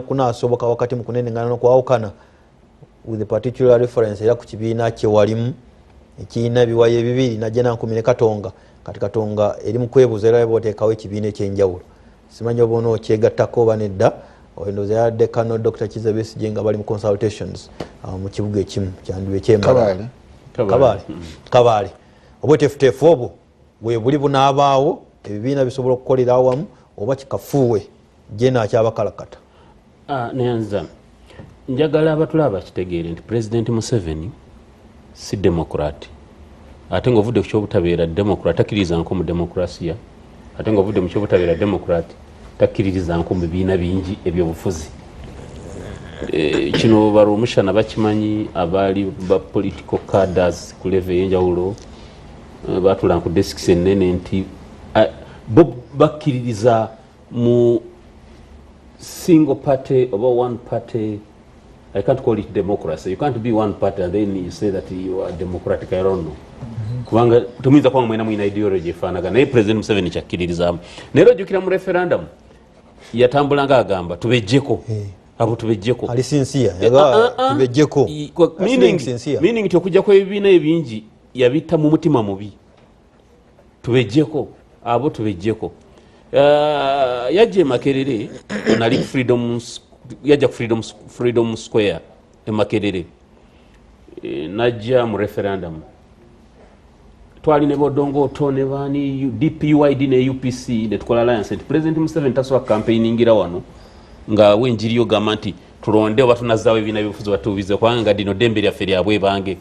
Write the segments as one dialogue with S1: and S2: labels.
S1: kunasoboka wakati mu kunenengana n'okwawukana with a particular reference era ku kibiina kye walimu ekiina biwaye bibiri najja nankumire Katonga kati Katonga eri mu kwebuuza era boteekawo ekibiina ekyenjawulo simanyi oba onokyegattako oba nedda oyendoza yadde Kano Dr. Kizza Besigye nga bali mu consultations mu kibuga ekimu kyandiwe kyembala Kabaale obweteefuteefu obwo bwe buli bunaabaawo ebibiina bisobola okukolera awamu oba kikafuuwe je nakyabakalakata.
S2: Neyanza njagala abatulaba kitegeere nti President Museveni si democrat ate ng'ovudde ku kyobutabeera democrat takkiriza nko mu demokrasiya ate ng'ovudde mu kyobutabeera democrat takkiriza nko mu bibiina bingi ebyobufuzi. Kino barumushana bakimanyi abaali ba political cadres ku level y'enjawulo batula ku desks ennene nti bo bakkiririza mu single party or one party. I can't call it democracy. You can't be one party and then you say that you are democratic. I don't know. Kubanga tumiza kwa mwina ideology fanaga naye President Museveni chakkiririzamu. Nero jukira mu referendum yatambulanga agamba tubejjeko. Abo tubejjeko.
S1: Ali sincere. Yaga tubejjeko.
S2: Meaning tokujja kwa ebibiina ebingi yabita mu mutima mubi. Tubejjeko. Abo tubejjeko. Yaje Makerere onali yaja freedom square Makerere najja mu referendum twali ne bodongo tone bani DPUID ne UPC ne tukola alliance President Museveni tasowa campaigningira wano nga wenjiriyo gamanti tulonde oba tunazaawe ebina byofuzo batubize kwanga dino dembe lya feri abwe bange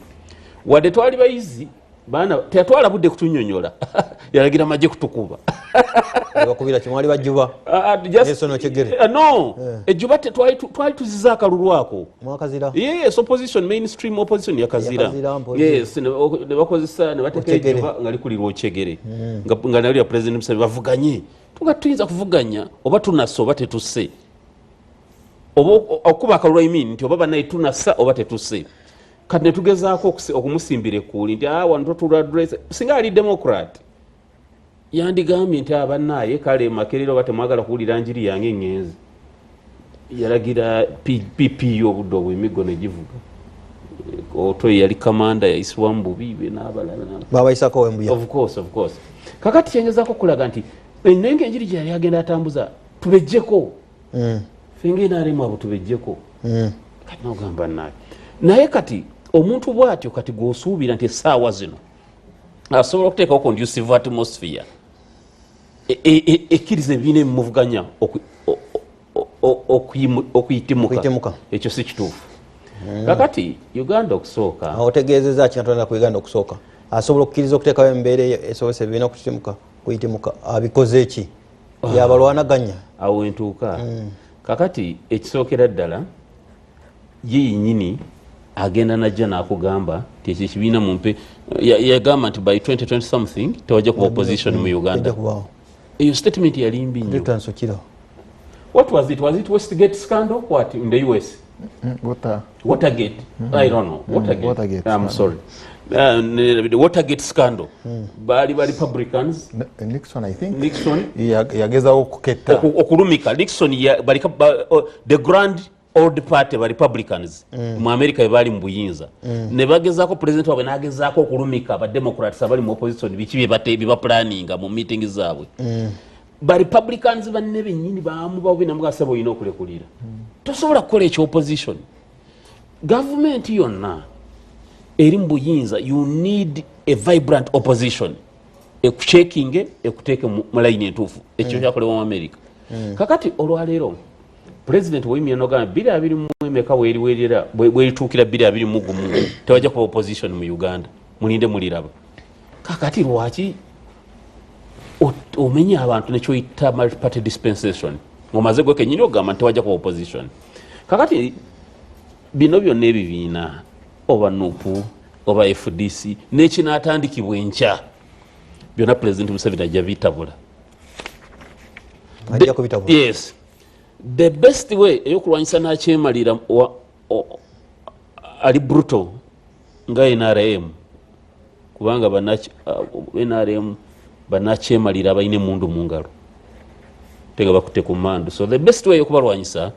S2: wadde twali bayizi bana tetwala budde kutunyonyola yalagira maje kutukuba
S1: bakubira kimwali bajuba yesono chegere
S2: no ejuba twali tuziza akalulwako
S1: mwakazira
S2: yes opposition mainstream opposition yakazira yes ne bakozesa ne batekereje ngali kulirwa ochegere nga nali ya President Museveni bavuganye tugatuyinza kuvuganya oba tunasa oba tetuse oba okuba akalulwa imini nti oba banayi tunasa oba tetuse kati netugezaako okumusimbire kuli nti wano totula address singa ali democrat yandigambye nti abannaye kale Makerere oba temwagala kuwulira njiri yange ngenzi yalagira PPP obudde obw'emigo ne givuga otoyi yali kamanda yayisibwa mu bubiibe n'abalala
S1: babayisako wembuya
S2: of course kakati kyengezaako kulaga nti ennenge enjiri gye yali agenda atambuza tubejjeko fenge n'alemu abo tubejjeko kati nogamba naye kati omuntu bwatyo kati gwosuubira nti essaawa zino asobola okuteekawo conducive atmosphere ekkiriza ebibiina ebimuvuganya okuyitimuka ekyo si kituufu kakati Uganda okusooka
S1: otegeezezza kinatolera ku Uganda okusooka asobola okukkiriza okuteekawo embeera esobozesa ebibiina kuyitimuka abikoze eki yabalwanaganya
S2: awo entuuka kakati ekisookera ddala ye yennyini agenda najja n'akugamba nti ekyo ekibiina mumpe yagamba nti by 2020 something tewajja kuba opposition mu Uganda eyo statement yalimbi nnyo. What was it Westgate scandal what in the US Watergate I don't know Watergate I'm sorry the Watergate scandal bali Republicans
S3: Nixon I think
S2: Nixon
S3: yageza okuketta
S2: okulumika Nixon the grand old party ba Republicans mu America bali mu buyinza ne bagezaako president wabwe nagezaako okulumika ba Democrats abali mu opposition bikibe biba planninga mu meetings zaabwe ba Republicans banne bennyini baamu bawe na mugasabo yino okulekulira tosobola kukola ekyo opposition government yonna eri mu buyinza you need a vibrant opposition ekuchecking ekuteeke mu line entuufu ekyo kyakolebwa mu America kakati olwaleero President woyimya nogamba 2021 weriwerera bwerituukira 2021 tewajja kuba opposition mu Uganda mulinde muliraba kakati lwaki omenya abantu nekyoyita multi-party dispensation ngomaze gwe kenyini ogamba tewajja kuba opposition kakati bino byonna ebibiina oba NUP oba FDC nekinaatandikibwa enkya byonna President Museveni ajja bitabula yes the best way eyokulwanyisa nakyemalira ali brutal nga NRM kubanga NRM banakyemalira abayina emundu mu ngalo tega bakute ku mmandu so the best way yokubalwanyisa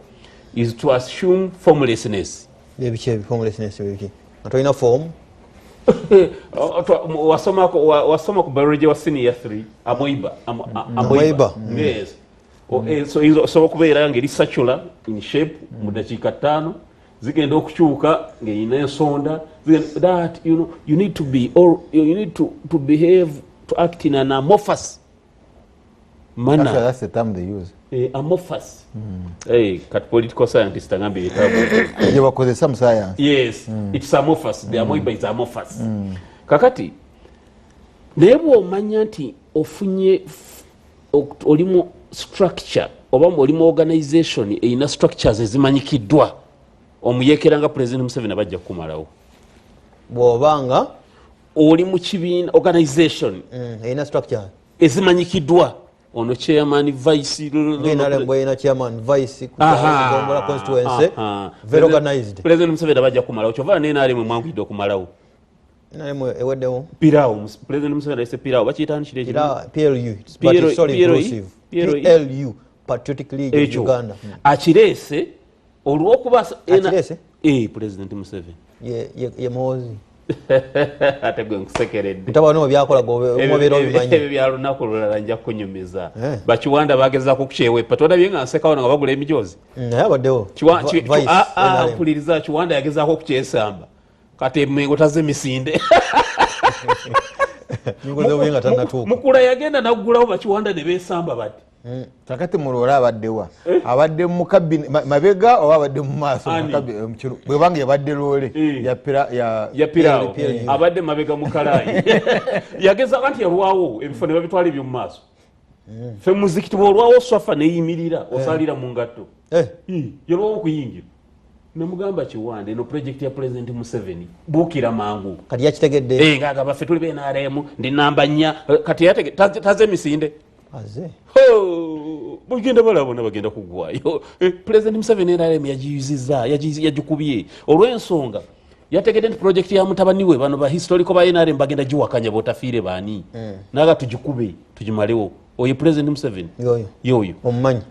S2: is to assume formlessness.
S1: Ebiche formlessness ebiki. Atolina form.
S2: Wasoma ku biology wa senior 3 amoiba. Yes. So okubeera ngeri circular in shape mu dakiika 5 zigenda okukyuka ng'erina ensonda that you need to be or you need to behave to act in an amorphous manner.
S3: Actually, that's the term they use.
S2: Amorphous. Kat political scientist agambe
S3: You work with some science.
S2: yes, it's amorphous. The amoeba is amorphous. Kakati naye bw'omanya nti ofunye olimu structure oba olimu organization erina structures ezimanyikiddwa omuyeekera nga President Museveni abajja kukumalawo
S1: Bw'obanga
S2: oli mu kibiina organization
S1: erina structure
S2: ezimanyikiddwa ono chairman vice
S1: ina chairman vice kugongola constituency very organized.
S2: President Museveni abajja kukumalawo kyova nenaalemu mwanguyidde okumalawo
S1: Nalemu eweddewo
S2: pirawo President Museveni ayise pirawo bakiyitaani kiri
S1: PLU but sorry inclusive PLU Patriotic League of Uganda
S2: akireese olw'okuba
S1: Akireese?
S2: President Museveni
S1: ye mozi
S2: ate gwe nkusekeredde
S1: mutabani we byakolaga omubeera obimanyi
S2: ebyo bya lunaku lulala nja kunyumiza bakiwanda bagezaako okukyewepa tolabye nga nsekawo nga bagula emijoozi
S1: naye abaddewo
S2: mpuliriza kiwanda yagezaako okukyesamba kati emengo taze misinde mukula yagenda naggulawo bakiwanda ne beesamba bati
S3: kakati muloola abaddewa abadde mu kabine mabega oba abadde mu maaso bwebanga yabadde loole
S2: yapirawo abadde mabega mukalayi yagezaako nti yalwawo ebifo ne babitwala ebyo mu maaso fe muzikiti bwolwawo swafa neyimirira osalira mu ngatto yalwawo okuyingira nemugamba kiwanda eno project ya President Museveni buukira mangu
S1: kati yakitegedde
S2: nga baffe tuli benaremu ndi namba 4 kati taze misinde
S1: aze
S2: bugenda balabona bagenda kugwayo President Museveni NRM yagiyuziza yagikubye olw'ensonga yategedde nti project ya mutabani we bano ba historical ba NRM bagenda giwakanya botafiire baani naga tugikube tugimalewo oyo President Museveni yoyo
S1: omumanyi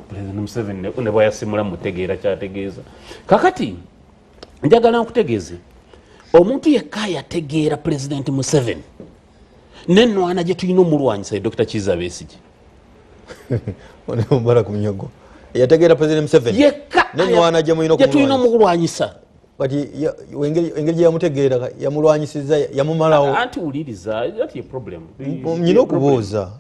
S2: President Museveni ne bwayasimula mutegeera kyategeeza kakati njagala nkutegeeze omuntu yekka yategeera President Museveni nenwana gye tulina omulwanyisa Dr. Kizza Besigye
S1: ono Mubarak Munyagwa yategeera President Museveni
S2: yekka
S1: nenwana gye
S2: tulina omulwanyisa
S1: bati engeri gye yamutegeera yamulwanyisiza yamumalawo
S2: anti wuliriza that ye problem
S1: nyina okubuuza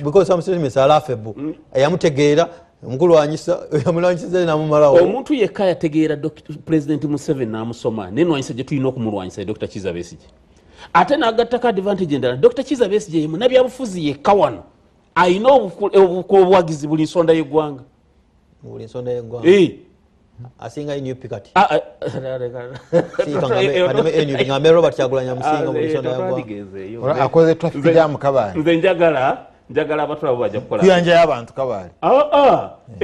S1: because some statements are laughable yamutegeera omukulwanyisa yamulwanyisiza namumalawo
S2: omuntu yekka yategeera President Museveni namusoma nenwanyisa gye tulina okumulwanyisa Dr. Kizza Besigye ate n'agattako advantage endala Dr. Kizza Besigye ye munnabyabufuzi yekka wano ayina obuwagizi buli nsonda y'eggwanga
S1: asinga nnyo pikati ngambe Robert Kyagulanyi amusinga buli nsonda y'eggwanga
S3: akoze traffic jam Kabaale
S2: nze njagala abatula bo bajja kukola
S3: kuyanja y'abantu Kabaale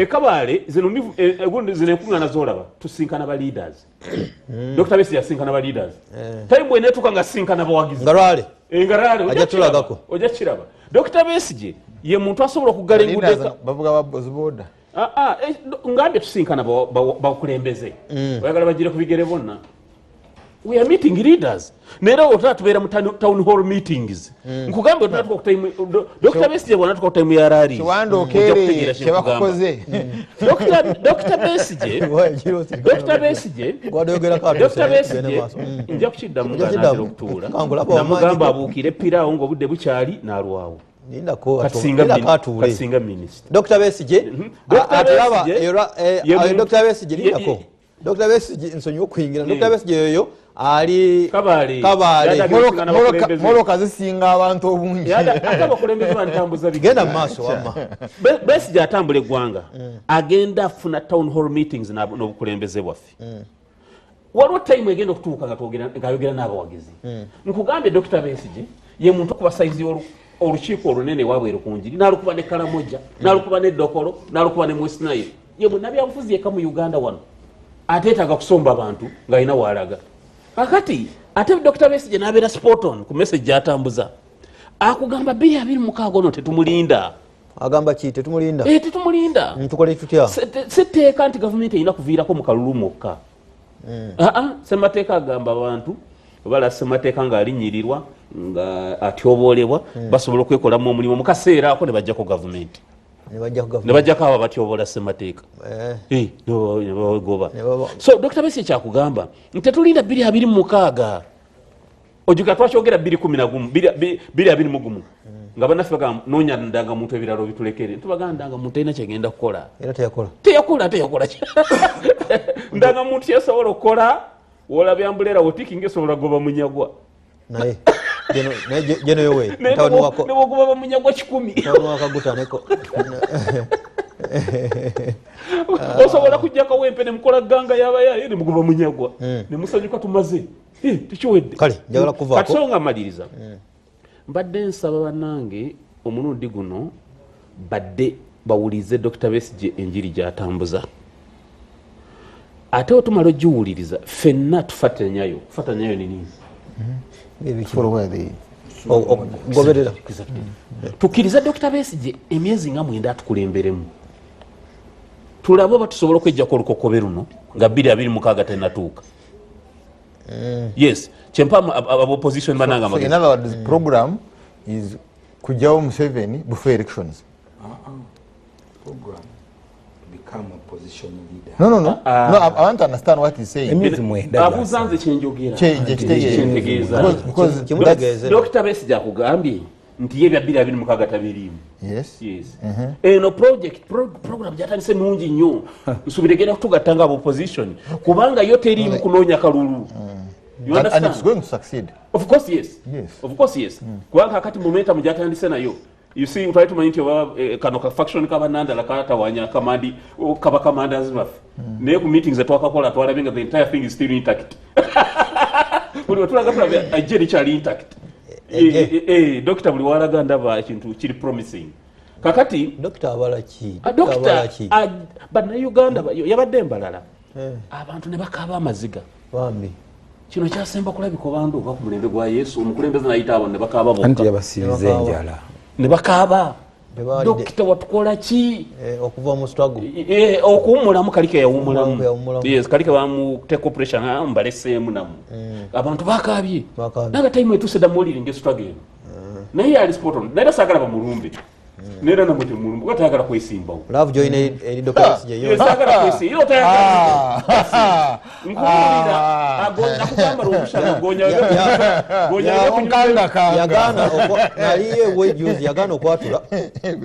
S2: Kabaale zino enkuŋŋaana z'olaba tusinkana ba leaders Dr. Besigye asinkana ba leaders time bweneetuuka nga asinkana bawagizi
S1: ngalwale
S2: engalale ojja kiraba Dr. Besigye ye muntu asobola okuggala enguddeka
S3: bavuga babooda
S2: ngambye tusinkana bakulembeze oyagala bagire ku bigere bonna we are meeting leaders nera otata tubeera mu town hall meetings nkugambe otata ku time Dr. Besigye bwanatuka ku time ya rally
S3: kiwanda okere kyebakukoze
S2: Dr. Besigye nja kukiddamu nga natera okutuula namugamba abuukire pirawo ng'obudde bukyali n'alwawo katisinga minisita
S1: Dr. Besigye atulaba Dr. Besigye lindako Dr. Besigye nsonyi okuyingira Dr. Besigye yoyo ali Kabaale
S3: moloka zisinga abantu obungi
S2: ate abakulembeze bantambuza
S1: genda mu maaso wamma
S2: Besigye atambula eggwanga agenda afuna town hall meetings n'obukulembeze bwaffe waliwo time egenda okutuuka ng'ayogera n'abawagizi nkugambye Dr. Besigye ye muntu okuba saizi olukiiko olunene wabweru ku njiri n'alukuba ne Karamoja n'alukuba ne Dokolo n'alukuba ne West Nile ye munnabyabufuzi yekka mu Uganda wano ateetaaga kusomba abantu ng'alina waalaga kakati ate Dr. Besigye n'abeera spot on ku message atambuza akugamba 2026 ono tetumulinda
S1: agamba ki tetumulinda
S2: tetumulinda
S1: tukole tutya
S2: sitteeka nti gavumenti erina kuviirako mu kalulu mwokka ssemateeka agamba abantu bala ssemateeka ng'alinnyirirwa nga atyoboolebwa basobola okwekolamu omulimu mu kaseera ako ne bajjako gavumenti ne bajjako abo batyoboola ssemateeka nebagoba so Dr. Besigye kyakugamba nti tetulinda 2026 ojuga twakyogera 2021 nga bannaffe bagamba noonya ndangamuntu ebiralo bitulekere ntubagamba ndangamuntu erina kyegenda kukola
S1: era
S2: teyakola ndangamuntu yesobola okukola wolabya mbuleera wotikinga esobola goba munyagwa
S1: naye jeno yowe
S2: nebogoba bamunyagwa
S1: 10
S2: osobola kujjako wempe nemukola ganga yabayaye nemugoba munyagwa nemusanyuka tumaze tekiwedde
S1: kale njagala kuvaako
S2: kati so nga maliriza mbadde nsaba bannange omulundi guno badde bawulirize Dr. Besigye enjiri gy'atambuza ate otumala ogiwuliriza ffenna tufatanyayo nini
S1: goberera
S2: tukkiriza Dr. Besigye emyezi nga 9 atukulemberemu tulabe oba tusobola okwejjako olukokobe luno nga 2026 tenatuuka yes kyempa opposition bananga
S3: so in other words program is kujawo Museveni before elections
S4: program become opposition leader
S3: no I want to understand what he's saying
S2: abuzanze kyenjogera
S3: because
S2: Dr. Besigye akugambye nti ye bya 2026 tabirimu
S3: yes
S2: eno program gyatandise nungi nnyo nsubiregera kutugattanga abo opposition kubanga yo terimu kunoonya kalulu
S3: and it's going to succeed
S2: of course yes kubanga kakati momentum gyatandise nayo you see utali tumanyi nti oba kano ka faction kabanandala katawanya kamandi kaba commanders baffe naye ku meetings etwakakola twalabye nga the entire thing is still intact buli wetulaga tulabye ajje likyali intact Dr. buli walaga ndaba ekintu kiri promising kakati
S1: Dr. abalaki
S2: bannayuganda yabadde embalala abantu ne bakaaba amaziga
S1: bambi
S2: kino kyasemba kulabika bandu oba ku mulembe gwa Yesu omukulembeze nayita abo ne bakaaba bokka
S5: anti yabasibiza enjala
S2: ne bakaaba Dokita watukola ki
S1: okuva mu struggle
S2: okuwumulamu kalike yawumulamu yes kalike bamu take operation mbaleseemu namu abantu bakaabye nanga time etusedda muwulire ngestruggle naye yali sport on naye sagala bamulumbe nera namuti mulumbe kwatayagala kwesimbawo
S1: love join eri Dr. Besigye
S2: yo sagala kwesi yo tayagala nkuulira agonna kugamba omushana gonya
S1: yagana naliye wejuzi yagana okwatula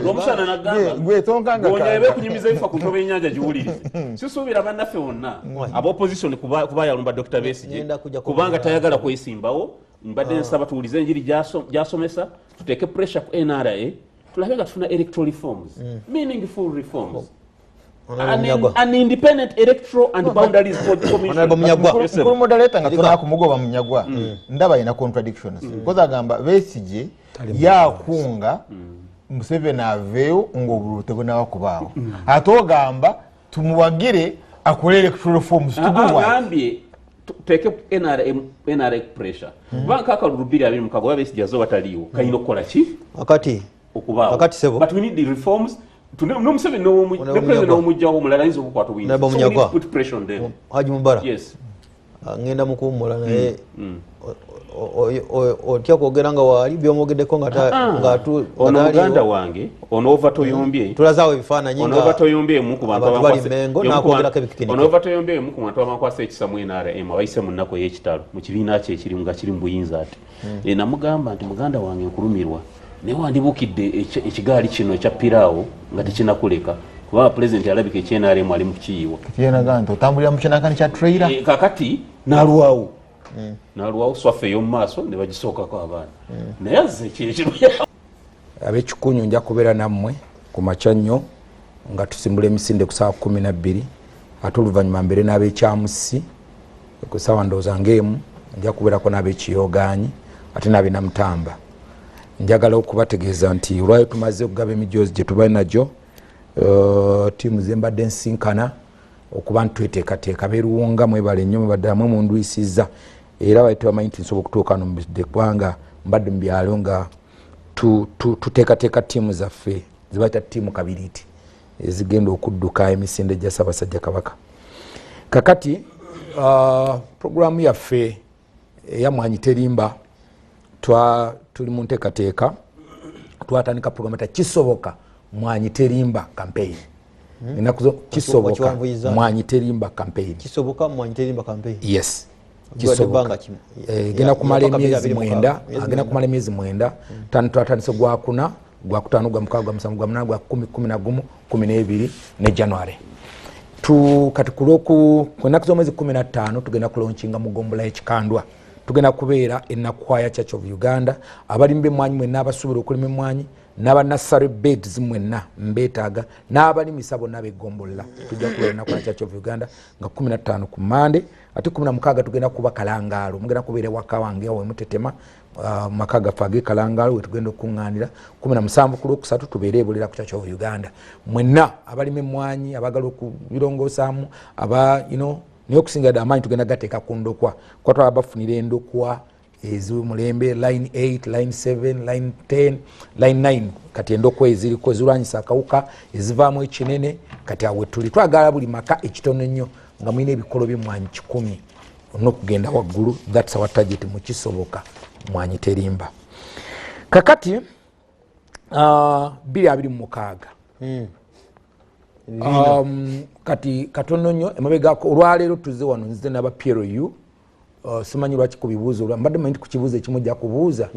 S2: omushana nagamba
S3: gwe tonkanga
S2: gonya ebe kunyumiza ifa ku ntobe ennyanja giwulirize sisuubira bannaffe bonna aba opposition kuba yalumba Dr. Besigye kubanga tayagala kwesimbawo mbadde nsaba tuwulize enjiri gyasomesa tuteeke pressure ku NRA tulabe nga tufuna electoral reforms meaningful reforms an independent electoral and boundaries
S3: commission moderator nga tuna kumugoba Munyagwa ndaba ina contradictions because agamba Besigye yakunga Museveni aveyo ng'obululu tebunaba kubaawo ate ogamba tumuwagire akole electoral reforms
S2: agambye tuteeke NRA pressure kubanga akalulu 2026 Besigye azoba taliiwo kayina okukola ki
S1: akati
S2: okubaawo
S1: sebo
S2: but we need the reforms Museveni ne president omujjawo omulala ayinza okukwata obuyinza so we need to put pressure on them
S1: Haji Mubarak
S2: yes
S1: ngenda mukuwumula naye otya kwogera nga waali byomwogeddeko nga
S2: ono muganda wange ono ova toyombye
S1: tulazaawo ebifaananyi
S2: ono ova toyombye mu ku bantu
S1: Mengo nakwogerako ebikikiniki
S2: ono ova toyombye mu ku bantu abakwasa ekisa mu NRM abayise mu nnaku ey'ekitalo mu kibiina kye ekirimu nga kiri mu buyinza ate namugamba nti muganda wange nkulumirwa naye wandibukidde ekigaali kino ekya piraawo nga tekinakuleka kubanga pulezidenti alabika ekyenaremu ali mu kukiyiwa
S3: kyenaga nti otambulira mu kinakani kya trailer
S2: kakati nalwawo swaffe ey'omu maaso ne bagisookako abaana naye azze ekyekiro
S5: ab'ekikunyu nja kubeera nammwe ku makya nnyo nga tusimbula emisinde ku ssaawa 12 ate oluvannyuma mbere n'ab'ekyamusi ku ssaawa ndowooza ng'emu nja kubeerako n'ab'ekiyogaanyi ate n'ab'enamutamba njagala okubategeeza nti olwayo tumaze okugaba emijoozi gye tuba nagyo tiimu zembadde nsinkana okuba ntweteekateeka beeruwunga mwebale nnyo mwebaddamu mundwisizza era baite bamanyi nti nsobola okutuuka no kubanga mbadde mu byalo nga tuteekateeka tiimu zaffe zibayita ttiimu kabiriiti ezigenda okudduka emisinde gya Ssaabasajja Kabaka. Kakati programu yaffe eya Mwanyi Terimba tuli mu nteekateeka twatandika programu eta kisoboka Mwanyi Terimba campaign. Kisoboka Mwanyi Terimba campaign.
S1: Kisoboka Mwanyi Terimba campaign.
S5: Yes. Kisoboka. Genda kumala emyezi 9, agenda kumala emyezi 9, twatandise gwakuna, gwakutaano, gwamukaaga, gwamusanvu, gwamunana, gwa 10, 11, 12 ne January. Kati kunaku z'omwezi 15 tugenda kulaunchinga Mugombola ekikandwa. Tugenda kubeera enakwaya Church of Uganda abalimba emmwanyi mwenna abasuubira okulima emmwanyi n'aba nursery beds mwenna mbeetaaga n'abalimisa bonna beggombola tujja kubeera enakwaya Church of Uganda nga 15 ku Mande ate 16 tugenda kuba Kalangaalo mugenda kubeera waka wange awo Mutetema maka gaffe ag'Ekalangaalo we tugenda okuŋŋaanira 17 ku Lwokusatu tubeere ebulira ku Church of Uganda mwenna abalima emmwanyi abagala okubirongosaamu naye okusinga ddala amaanyi tugenda gateeka ku ndokwa kwa twaba bafunira endokwa ez'omulembe line 8 line 7 line 10 line 9 kati endokwa eziriko ezirwanyisa akawuka ezivaamu ekinene kati awe tuli twagala buli maka ekitono nnyo nga mulina ebikolo by'emmwanyi 10 n'okugenda waggulu. That's our target mu Kisoboka Mwanyi Terimba. Kakati 2026 kati katono nnyo emabegako olwaleero tuzze wano nzite n'aba PRU simanyi lwaki kubibuuza mbadde manyi ku kibuuzo ekimu jja kubuuza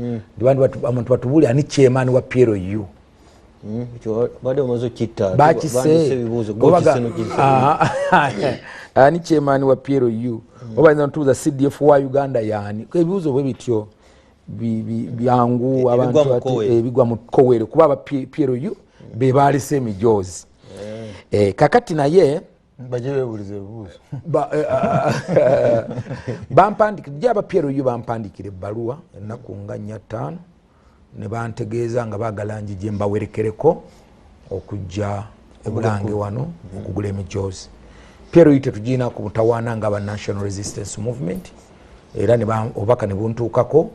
S5: abantu batubuulira ani chairman wa PRU ani chairman wa PRU obainza ntubuuza CDF wa Uganda yani ebibuuzo bwe bityo byangu abantu ebigwa mu Kowere kuba aba PRU be baalise emijoozi. Kakati naye
S3: bajebulize buuzo
S5: bampandikira jaba PRU bampandikira ebbaluwa ennaku nga 5 ne bantegeeza nga baagala njije mbawerekereko okujja ebulange wano okugula emijoozi. PRU tetugina ku mutawaana nga aba National Resistance Movement era obubaka ne buntuukako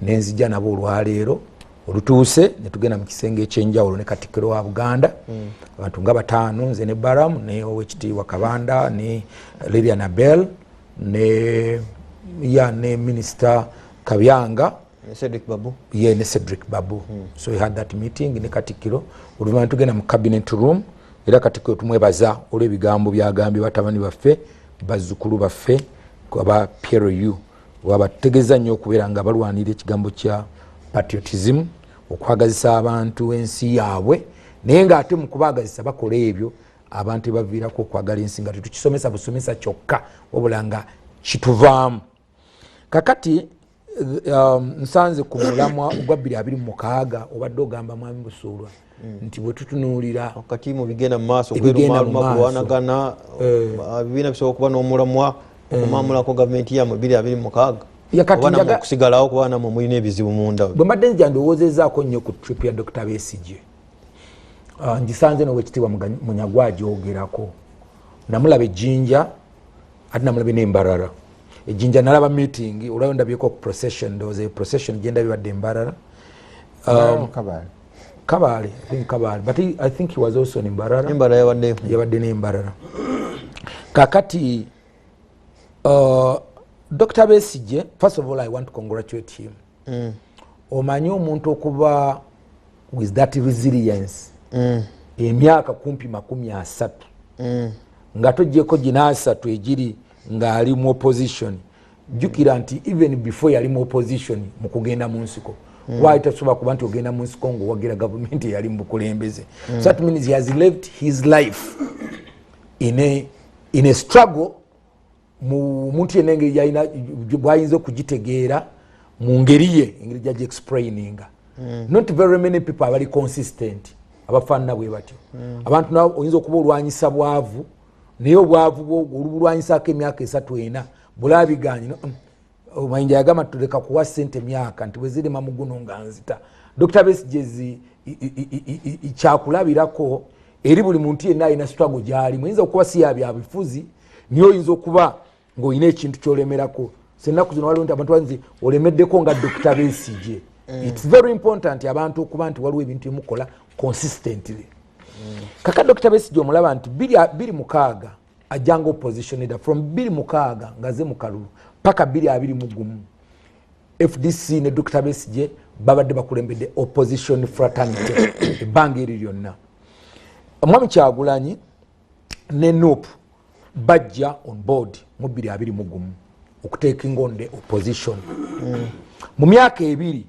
S5: nenzija nabo olwaleero olutuuse ne tugenda mu kisenge ekyenjawulo ne Katikkiro wa Buganda abantu nga 5 nze ne Baramu ne Owekitiibwa Kabanda ne Lydia Nabel ne Minister Kabyanga ne Cedric Babu. So we had that meeting ne Katikkiro oluvannyuma tugenda mu cabinet room era Katikkiro tumwebaza olw'ebigambo byagambye batabani baffe bazzukulu baffe aba PRU wabategeeza nnyo okubeera nga balwanira ekigambo kya patriotism okwagazisa abantu ensi yaabwe naye ng'ate mu kubaagazisa bakola ebyo abantu baviirako okwagala ensi nga tetukisomesa busomesa kyokka wabula nga kituvaamu. Kakati nsanze ku mulamwa ogwa 2026 obadde ogamba Mwami Busuulwa nti bwe tutunuulira
S1: kati mu bigenda mu maaso kulwanagana bibiina bisobola okuba n'omulamwa okumamulako gavumenti yammwe 2026 oba okusigalawo kuba namwe mulina ebizibu munda.
S5: Bwe mbadde nzija ndowoozezaako nnyo ku trip ya Dr. Besigye ngisanze n'Oweekitiibwa Munyagwa agyogerako namulaba Ejjinja ate namulabe n'Embarara. Ejjinja nalaba meeting olwayo ndabyeko procession there was a procession genda bibadde Embarara Kabale but I think he was also in Embarara yabadde n'Embarara. Kakati Dr. Besigye, first of all, I want to congratulate him. Omanyi omuntu okuba with that resilience. Emyaka kumpi 30. Nga togyeko gina 3 egiri nga ali mu opposition. Jukira nti even before yali mu opposition mu kugenda mu nsiko. Why tasobola kuba nti ogenda mu nsiko ng'owagira government yali mu bukulembeze. So that means he has lived his life in a struggle muntu yenna engeri yalina bwayinza okugitegeera mu ngeri ye engeri gyagi explaininga. Not very many people abali consistent abafaanana bwe batyo. Abantu nabo oyinza okuba olwanyisa bwavu naye obwavu bwo olubulwanyisaako emyaka 3-4 bulabiganye omayinja yagamba tuleka kuwa ssente emyaka nti bwe zirima mu guno nga nzita. Dr. Besigye kyakulabirako eri buli muntu yenna alina struggle gyali muyinza okuba si ya byabufuzi niyo oyinza okuba ng'olina ekintu kyolemerako. Sennaku zino waliwo nti abantu banzi olemeddeko nga Dr. Besigye It's very important abantu okuba nti waliwo ebintu emukola consistently. Kaka Dr. Besigye omulaba nti 2006 ajanga opposition leader from 2006 ngaze mu kalulu paka 2021 FDC ne Dr. Besigye babadde bakulembedde opposition fraternity ebbanga eri lyonna. Omwami Kyagulanyi ne NUP bajja on board mu 2021 okutaking on the opposition. Mu myaka ebiri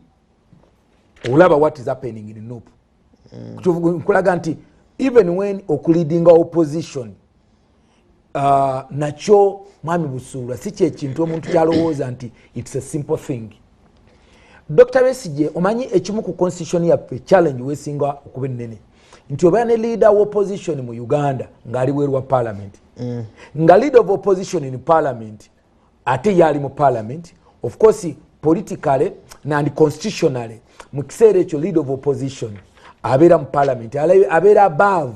S5: olaba what is happening in NUP. Nkulaga nti even when okuleadinga opposition nacho mwami Busuula si kye kintu omuntu kyalowooza nti it's a simple thing. Dr. Besigye omanyi ekimu ku constitution yaffe challenge wesinga okuba ennene nti oba ne leader of opposition mu Uganda ng'ali bweru wa parliament nga leader of opposition in parliament ate yali mu parliament of course politically and constitutionally mu kiseera ekyo leader of opposition abeera mu parliament abeera above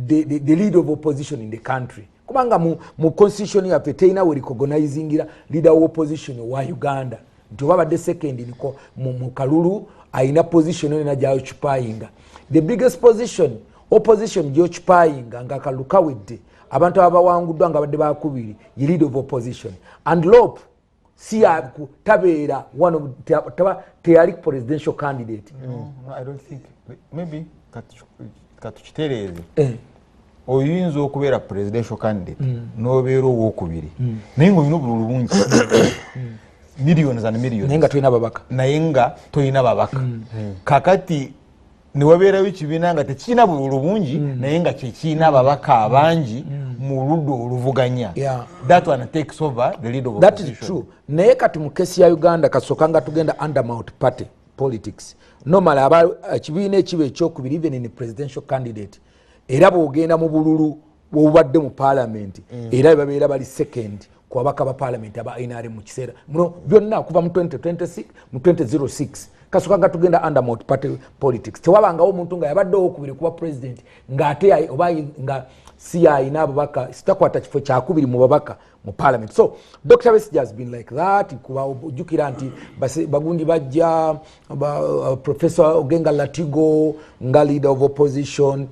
S5: the leader of opposition in the country kubanga mu constitution yaffe teyina we recognizingira leader of opposition wa Uganda nti obabadde second niko mu kalulu ayina position yona gy'occupyinga the biggest position opposition gy'occupyinga nga kalulu kawedde abantu abawanguddwa nga badde bakubiri ye leader of opposition and LOP si tabeera one of teyali presidential candidate.
S3: No, I don't think maybe katukitereeze oyinza okubeera presidential candidate n'obeera owokubiri naye ng'olina obululu bungi millions and millions naye nga toyina babaka kakati newabeerayo ekibiina nga tekirina bululu bungi naye nga kyekirina ababaka abangi mu ludda oluvuganya. That one takes over the lead of opposition.
S5: That is true. Naye kati mu kesi ya Uganda kasooka nga tugenda under multi-party politics normally ekibiina ekiba ekyokubiri even in a presidential candidate era bw'ogenda mu bululu bw'obadde mu parliament era babeera bali second ku babaka ba parliament aba NRM mu kiseera muno byonna kuva mu 2026 mu 2006 kasooka nga tugenda under multi-party politics tewabangawo omuntu nga yabadde owokubiri kuba president ng'ate oba nga si yayina ababaka sitakwata kifo kyakubiri mu babaka mu parliament. So Dr. Besigye has been like that kuba ojjukira nti bagundi bajja Professor Ogenga Latigo nga leader of opposition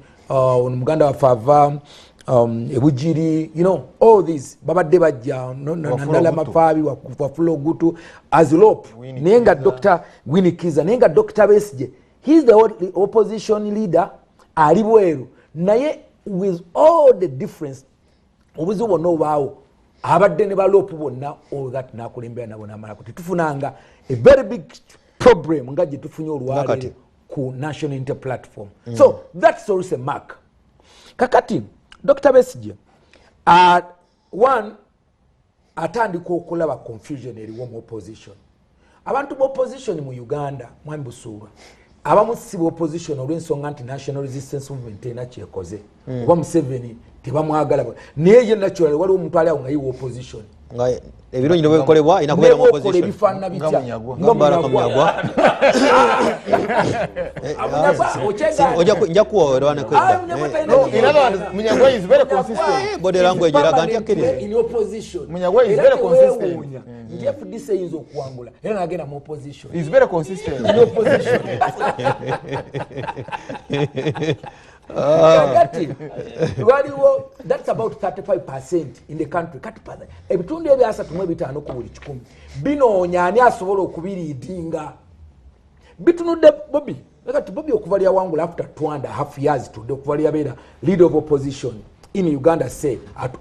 S5: Muganda wa Fava Ebujiri, you know, all these babadde bajja nandala mafabi wafula ogutu as LOP nenga Dr. Winikiza nenga Dr. Besigye he is the opposition leader ali bweru naye with all the difference obuzibu bonna obaawo abadde ne LOP bonna all that nakulembera nabo namala kuti tufunanga a very big problem nga gye tufunye olwaleero ku national inter platform. So that's also a mark. Kakati Dr. Besigye one atandika okulaba confusion eriwo mu opposition. Abantu mu opposition mu Uganda mwami Busuula abamu si mu opposition olw'ensonga nti national resistance movement ena kyekoze oba Museveni tebamwagala naye ye naturally waliwo omuntu ali awo nga yiwa opposition
S1: nga ebirungi ne bikolebwa inakubeera mu opposition
S5: ebifaanana bitya
S1: Mubarak Munyagwa nja kuwowerwa nekwedda
S3: Munyagwa is very consistent.
S1: body language eraga nti akkiriza
S5: in opposition
S3: Munyagwa is very consistent.
S5: nti FDC eyinza okuwangula era nagenda mu opposition
S3: He's very consistent.
S5: in opposition kakati waliwo that's about 35% in the country kati ebitundu ebyasatu mu ebitaano ku buli 100 binoonya ani asobola okubiriidinga bitunudde Bobby kati Bobby okuva lyawangula after 2.5 years tudde okuva lyabeera leader of opposition in Uganda say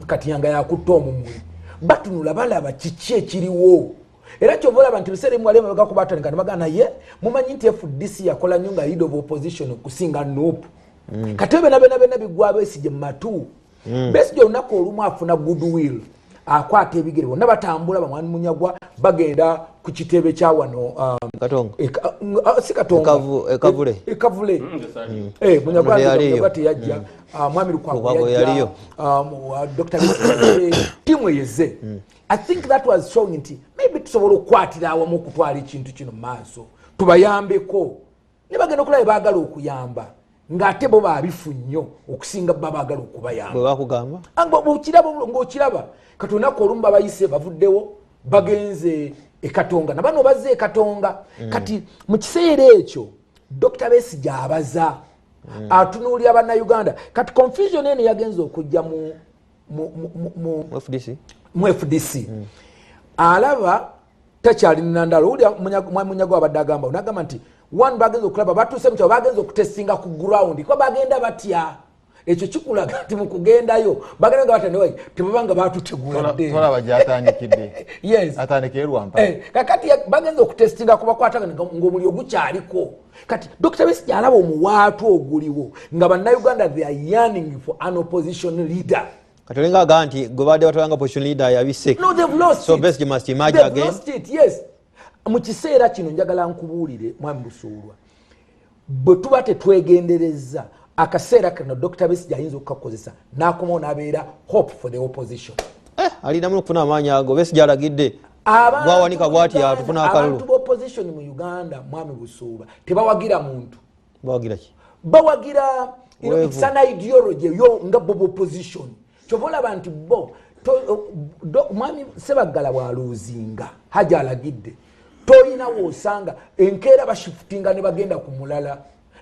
S5: kati yanga yakutta omumuli batunula balaba kiki ekiriwo era kyova olaba nti biseera emu waliwo bagakubatandika ne bagana ye mumanyi nti FDC yakola nnyo nga leader of opposition okusinga NUP kati bena bigwa Besigye mu matu Besigye olunaku olumu afuna goodwill akwata ebigere bonna batambula bamwani Munyagwa bagenda ku kitebe kya wano
S1: Katonga
S5: si Katonga ekavule Munyagwa teyajja mwami Lukwago yajja Dr. Besigye Temwejjusa I think that was showing nti maybe tusobola okukwatira awamu okutwala ekintu kino mu maaso tubayambeko ne bagenda okulaba baagala okuyamba ng'ate bo baabifu nnyo okusinga baba baagala okubayamba
S1: bwe bakugamba
S5: ng'okiraba kati olunaku olumu babayise bavuddewo bagenze Katonga nabano bazze Katonga kati mu kiseera ekyo Dr. Besigye abaza atunuulira Abannayuganda kati confusion eno yagenza okujja mu FDC alaba takyali nandalo uli Munyagwa abadde agamba nagamba nti one bagenza okulaba batuuse mu kyalo bagenza okutestinga ku ground ko bagenda batya ekyo kikulaga nti mu kugendayo bagenda nga batya tebabanga batutegula
S3: tolaba gyatandikidde
S5: yes
S3: atandikira Rwampa
S5: kakati bagenza okutestinga kubakwata ng'omuliro gukyaliko kati Dr. Besigye alaba omuwaatu oguliwo nga Bannayuganda they are yearning for an opposition leader.
S1: Katolinga aga nti gwe badde batwalanga opposition leader yabise.
S5: No, they've lost
S1: so
S5: it.
S1: Besigye must emerge
S5: they've
S1: again.
S5: Lost it, yes. Mu kiseera kino njagala nkubuulire mwami Busuulwa bwe tuba tetwegendereza akaseera kano Dr. Besigye ayinza okukakozesa n'akomawo n'abeera hope for the opposition.
S1: Alinamu okufuna amaanyi ago Besigye alagidde bwawanika bwati atufuna akalulu.
S5: Abantu opposition mu Uganda mwami Busuulwa tebawagira muntu.
S1: Bawagira ki?
S5: Bawagira it's an ideology yo nga bobo opposition. Chovola bantu bo mwami Sebaggala bwaluzinga haja alagidde toyina wosanga enkeera bashiftinga ne bagenda ku mulala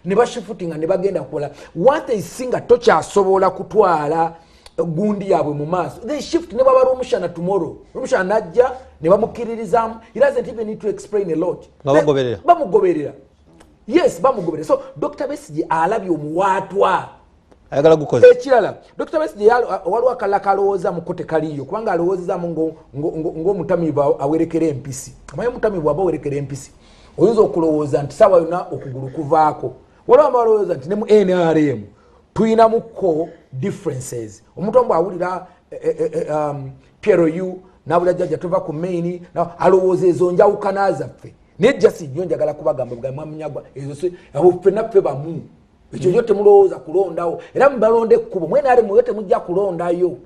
S5: ne bashiftinga ne bagenda kukola what they singa tokyasobola kutwala gundi yabwe mu maaso they shift ne baba rumushana tomorrow rumushana najja ne bamukiririzamu he doesn't even need to explain a lot bamugoberera yes bamugoberera so Dr. Besigye alabye omuwaatwa
S1: ayagala gukoze
S5: ekirala Dr. Besigye waliwo akalakalowoza mu kote kaliyo kubanga alowoozezamu ng'omutamiivu awerekera empisi amaye omutamiivu aba awerekera empisi oyinza okulowooza nti sawa yonna okugulu kuvaako waliwo amalowooza nti ne mu NRM tuyinamuko differences omuntu ombu awulira PRU n'abula jjajja tuva ku maini alowooza ezo njawukana zaffe naye jasi nnyo njagala kubagamba bwa Munyagwa ezo abo ffenna ffe bamu ekyo kyo temulowooza kulondawo era mubalonde ekkubo mwene ali muyo temujja kulondayo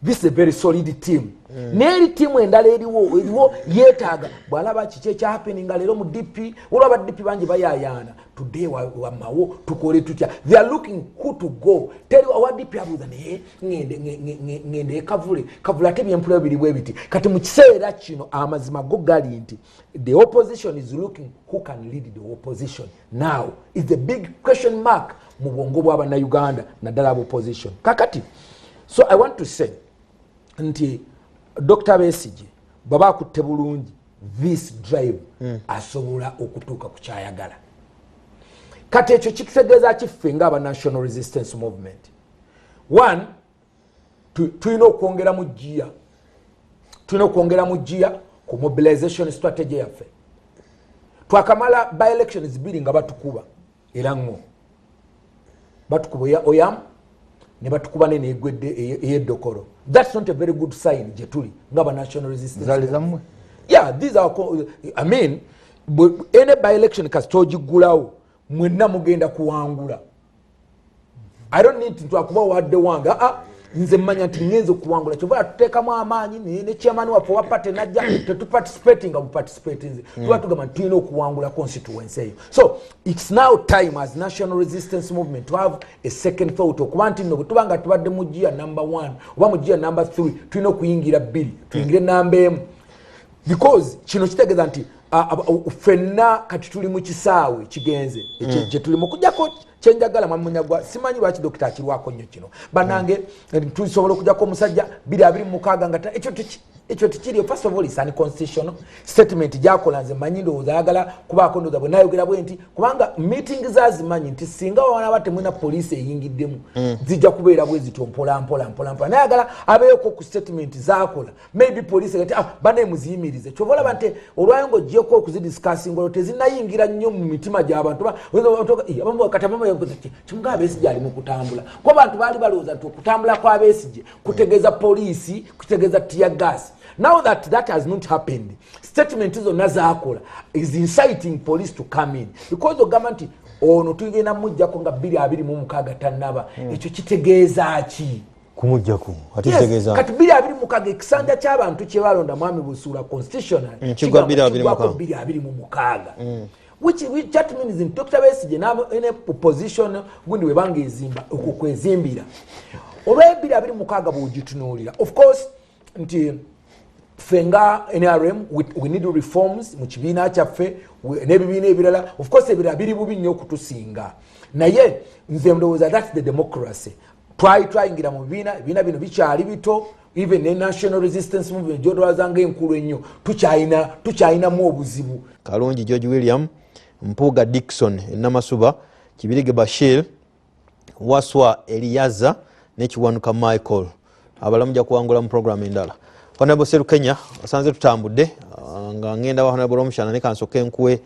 S5: this is a very solid team n'eri tiimu endala eriwo yeetaaga bw'alaba kiki ekyahappeninga leero mu DP olwo aba DP bangi bayayaana today wamawo tukole tutya they are looking who to go teri awa DP abuuza naye ngende kavule ate byempula biri bwe biti kati mu kiseera kino amazima go gali nti the opposition is looking who can lead the opposition now is the big question mark mu bwongo bw'Abannayuganda naddala opposition kakati so I want to say nti Dr. Besigye baba akutte bulungi this drive asobola okutuuka ku kyayagala kati ekyo kitegeeza kiffe nga aba national resistance movement one tulina okwongera mu gia ku mobilization strategy yaffe twakamala by elections bbiri nga batukuba era ngo batukuba oyam ne batukuba nene egwedde eyeddokolo that's not a very good sign gye tuli ngaba national resistance yeah these are I mean any by election kasitogigulawo mwenna mugenda kuwangula I don't need to akuba wadde wange nze mmanya nti ngenze okuwangula kyova tuteekamu amaanyi ne chairman waffe wa party najja tetuparticipating nga buparticipating tuba tugamba nti tulina okuwangula constituency eyo so it's now time as national resistance movement to have a second thought okuba nti nno bwe tuba nga tubadde mu gia number 1 oba mu gia number 3 tulina okuyingira 2 tuyingire namba emu because kino kitegeeza nti ffenna kati tuli mu kisaawe kigenze gye tulimu okujjako kyenjagala mwami Munyagwa simanyi lwaki dokita akirwako nnyo kino banange tusobola okujjako omusajja 226 nga ekyo tekiri first of all is unconstitutional statement gyakola nze manyi ndowooza ayagala kubaako ndowooza bwe nayogera bwe nti kubanga meeting zazimanyi nti singa wanaba temwina poliisi eyingiddemu zijja kubeera bwe zityo mpola nayagala abeeko ku statement zakola maybe poliisi gati banaye muziyimirize kyova olaba nti olwayo ng'oggyeko okuzidisikasinga olwo tezinayingira nnyo mu mitima gy'abantu kimugaba Besigye ali mu kutambula kuba abantu baali balowooza nti okutambula kwa Besigye kutegeeza poliisi kutegeeza tear gas now that has not happened statement zonna zakola is inciting police to come in because ogamba nti ono tugenda mujjako nga 226 tannaba ekyo kitegeeza ki
S1: kumujjako atitegeeza
S5: kati 226 ekisanja ky'abantu kye balonda mwami Busuula constitutional
S1: kigwa 226
S5: which that means in Dr. Besigye in a position gundi webanga ezimba okukwezimbira olw'ebiri abiri mukaga bw'ogitunuulira of course nti fenga NRM we need reforms mu kibiina kyaffe n'ebibiina ebirala of course ebirala biri bubi nnyo okutusinga naye nze ndowooza that's the democracy twayingira mu bibiina bino bikyali bito even ne national resistance movement gyotwazanga enkulu ennyo tukyayinamu obuzibu.
S1: Kalungi George William, Mpuga Dickson Namasuba, Kibirige Bashir, Waswa Eliaza ne Kiwanuka Michael abalamuja kuwangula mu program endala. Honorable Seru Kenya asanze tutambudde nga ngenda wa Honorable Omushana ne kansoke enkuwe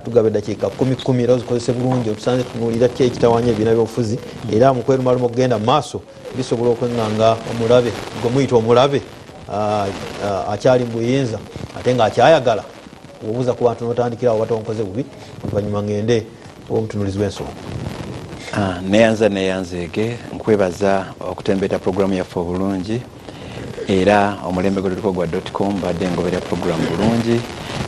S1: tugabe dakiika 10 era zikozese bulungi otusanze tunulira ki ekitawanya bina byofuzi era mu kweru malumo kugenda maaso bisobola okwenganga omulabe gwe muyita omulabe akyali mbuyinza ate nga akyayagala obuuza ku bantu n'otandikira watonkoze bubi oluvannyuma ngende omutunulizi w'ensonga.
S6: neyanzeege nkwebaza okutembeeta programu yaffe obulungi era omulembe gwetuliko gwa .com badde ngoberera programu bulungi.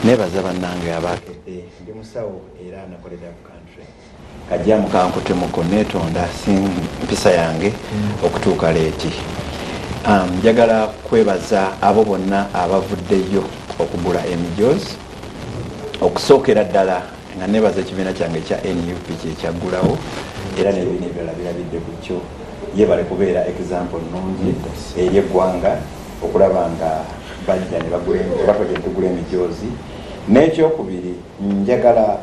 S6: Nebaza bannange abakedde ndi musawo era nakolera ku country kajja mukankutemuko netonda mpisa yange okutuuka leeti. Njagala kwebaza abo bonna abavuddeyo okugula emijozi okusookera ddala nga nebaza ekibiina kyange kya NUP kyekyagulawo era n'ebibiina ebirala birabidde ku kyo yebale kubeera example nungi eri eggwanga okulaba nga bajja ne batogera tugula emijozi. N'ekyokubiri njagala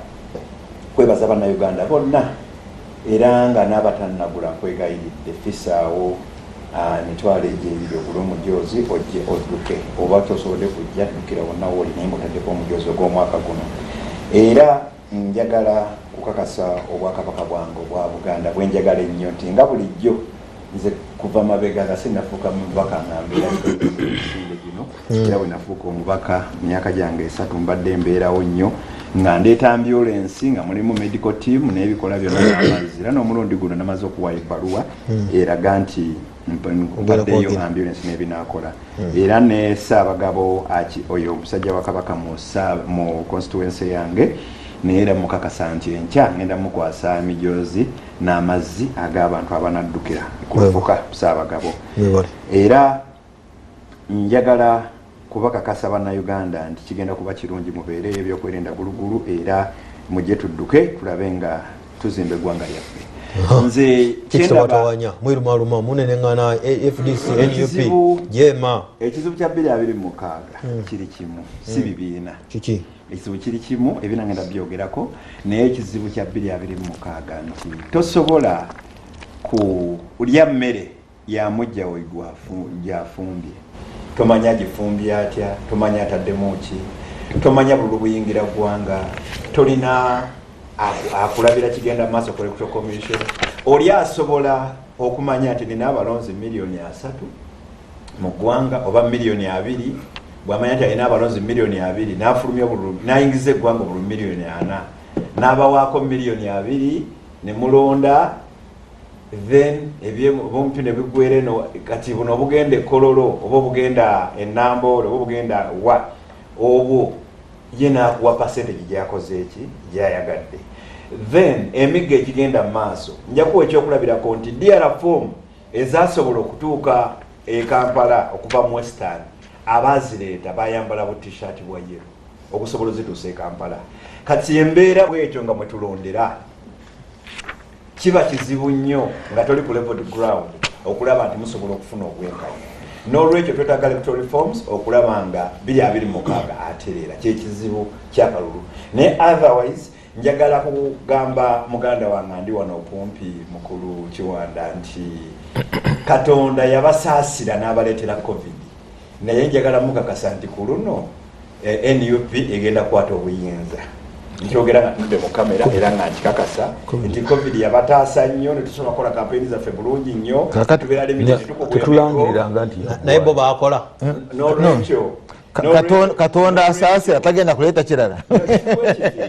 S6: kwebaza bannayuganda bonna era nga n'abatannagula nkwegayiridde fisaawo mitwalo egy'ebiri ogula omujozi ojje odduke oba tosobodde kujja ddukira wonna wooli naye ngaotaddeko omujozi ogw'omwaka guno. Era njagala kukakasa obwakabaka bwange obwa Buganda bwenjagala ennyo nti nga bulijjo nze kuva mabega nga sinnafuuka mubaka ngambeera emisinde gino era bwe nafuuka omubaka myaka gyange 3 mbadde mbeerawo nnyo nga ndeeta ambulance nga mulimu medical team n'ebikola byonna n'amazzi era n'omulundi guno namaze okuwa ebbaluwa eraga nti mbaddeyo ambulance n'ebinaakola era ne Ssaabagabo oyo omusajja wa Kabaka mu constituency yange neera mukakasa nti enkya ngenda mukwasa emijozi n'amazzi ag'abantu abanaddukira kufuka Ssaabagabo. Era njagala kubakakasa bannayuganda nti kigenda kuba kirungi mubeere ebyokwerinda gulugulu era mujje tudduke tulabe nga tuzimba eggwanga lyaffe. Nze
S1: kyendabatawanya mwiru maluma munene ngana FDC NUP jema
S6: ekizibu kya 2026 kiri kimu si bibiina
S1: kiki
S6: ekizibu kiri kimu ebina ngenda byogerako naye ekizibu kya 2026 nti tosobola ku ulya mmere ya mujja we gyafumbye tomanya gifumbye atya tomanya ataddemu ki tomanya bululu buyingira ggwanga tolina akulabira kigenda maaso ku electoral commission oli asobola okumanya nti nina abalonzi 3 million mu ggwanga oba 2 million bw'amanya nti alina abalonzi 2 million n'afulumya obululu n'ayingiza eggwanga obululu 4 million n'abawaako 2 million ne mulonda then ebyobumpyu ne bigwere no kati buno bugenda Kololo oba bugenda Enamboole oba bugenda wa obwo yena kuwa percentage gyakoze eki gyayagadde then emigga ekigenda maaso nja kuwa ekyokulabirako nti DR form ezasobola okutuuka Kampala okuva mu Western abazireeta bayambala bu t-shirt bwa yero okusobola zituuse Kampala kati embeera bwekyo nga mwetulondera kiba kizibu nnyo nga toli ku level ground okulaba nti musobola okufuna obwenkanya n'olwekyo twetaaga electoral reforms okulaba nga 2026 atereera kyekizibu kyakalulu naye otherwise njagala kugamba muganda wange ndi wano okumpi mukulu Kiwanda nti Katonda yabasaasira n'abaleetera covid naye njagala mukakasa nti ku luno NUP egenda kwata obuyinza nkyogera nga tudde mu kamera era nga nkikakasa nti covid yabataasa nnyo ne tusobola kukola kampeyini zaffe bulungi nnyo tubeera
S1: tetulangiranga nti naye bo baakola
S6: n'olwekyo
S3: Katonda asaasira tagenda kuleeta kirala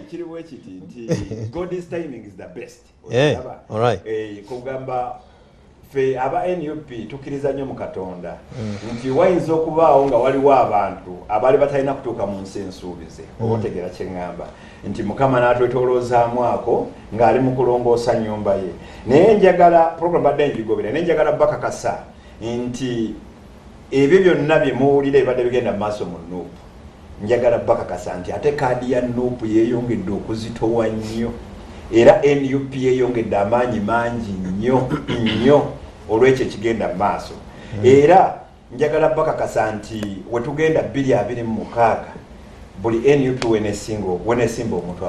S6: kiriwo ekiti nti God's timing is the best kugamba fe aba NUP tukkiriza nnyo mu Katonda nti wayinza okubaawo nga waliwo abantu abaali batalina kutuuka mu nsi ensuubize oba otegeera kye ŋŋamba nti Mukama n'atwetooloozaamu ako ng'ali mu kulongoosa nnyumba ye naye njagala program badde njigobera naye njagala bakakasa nti
S7: ebyo byonna bye muwulira ebadde bigenda mu maaso mu nuupu njagala bakakasa nti ate kaadi ya nuupu yeeyongedde okuzitowa nnyo era nup yeeyongedde amaanyi mangi nnyo olwekyo ekigenda mu maaso era njagala bakakasa nti wetugenda 2026 buli nup wenesimba omuntu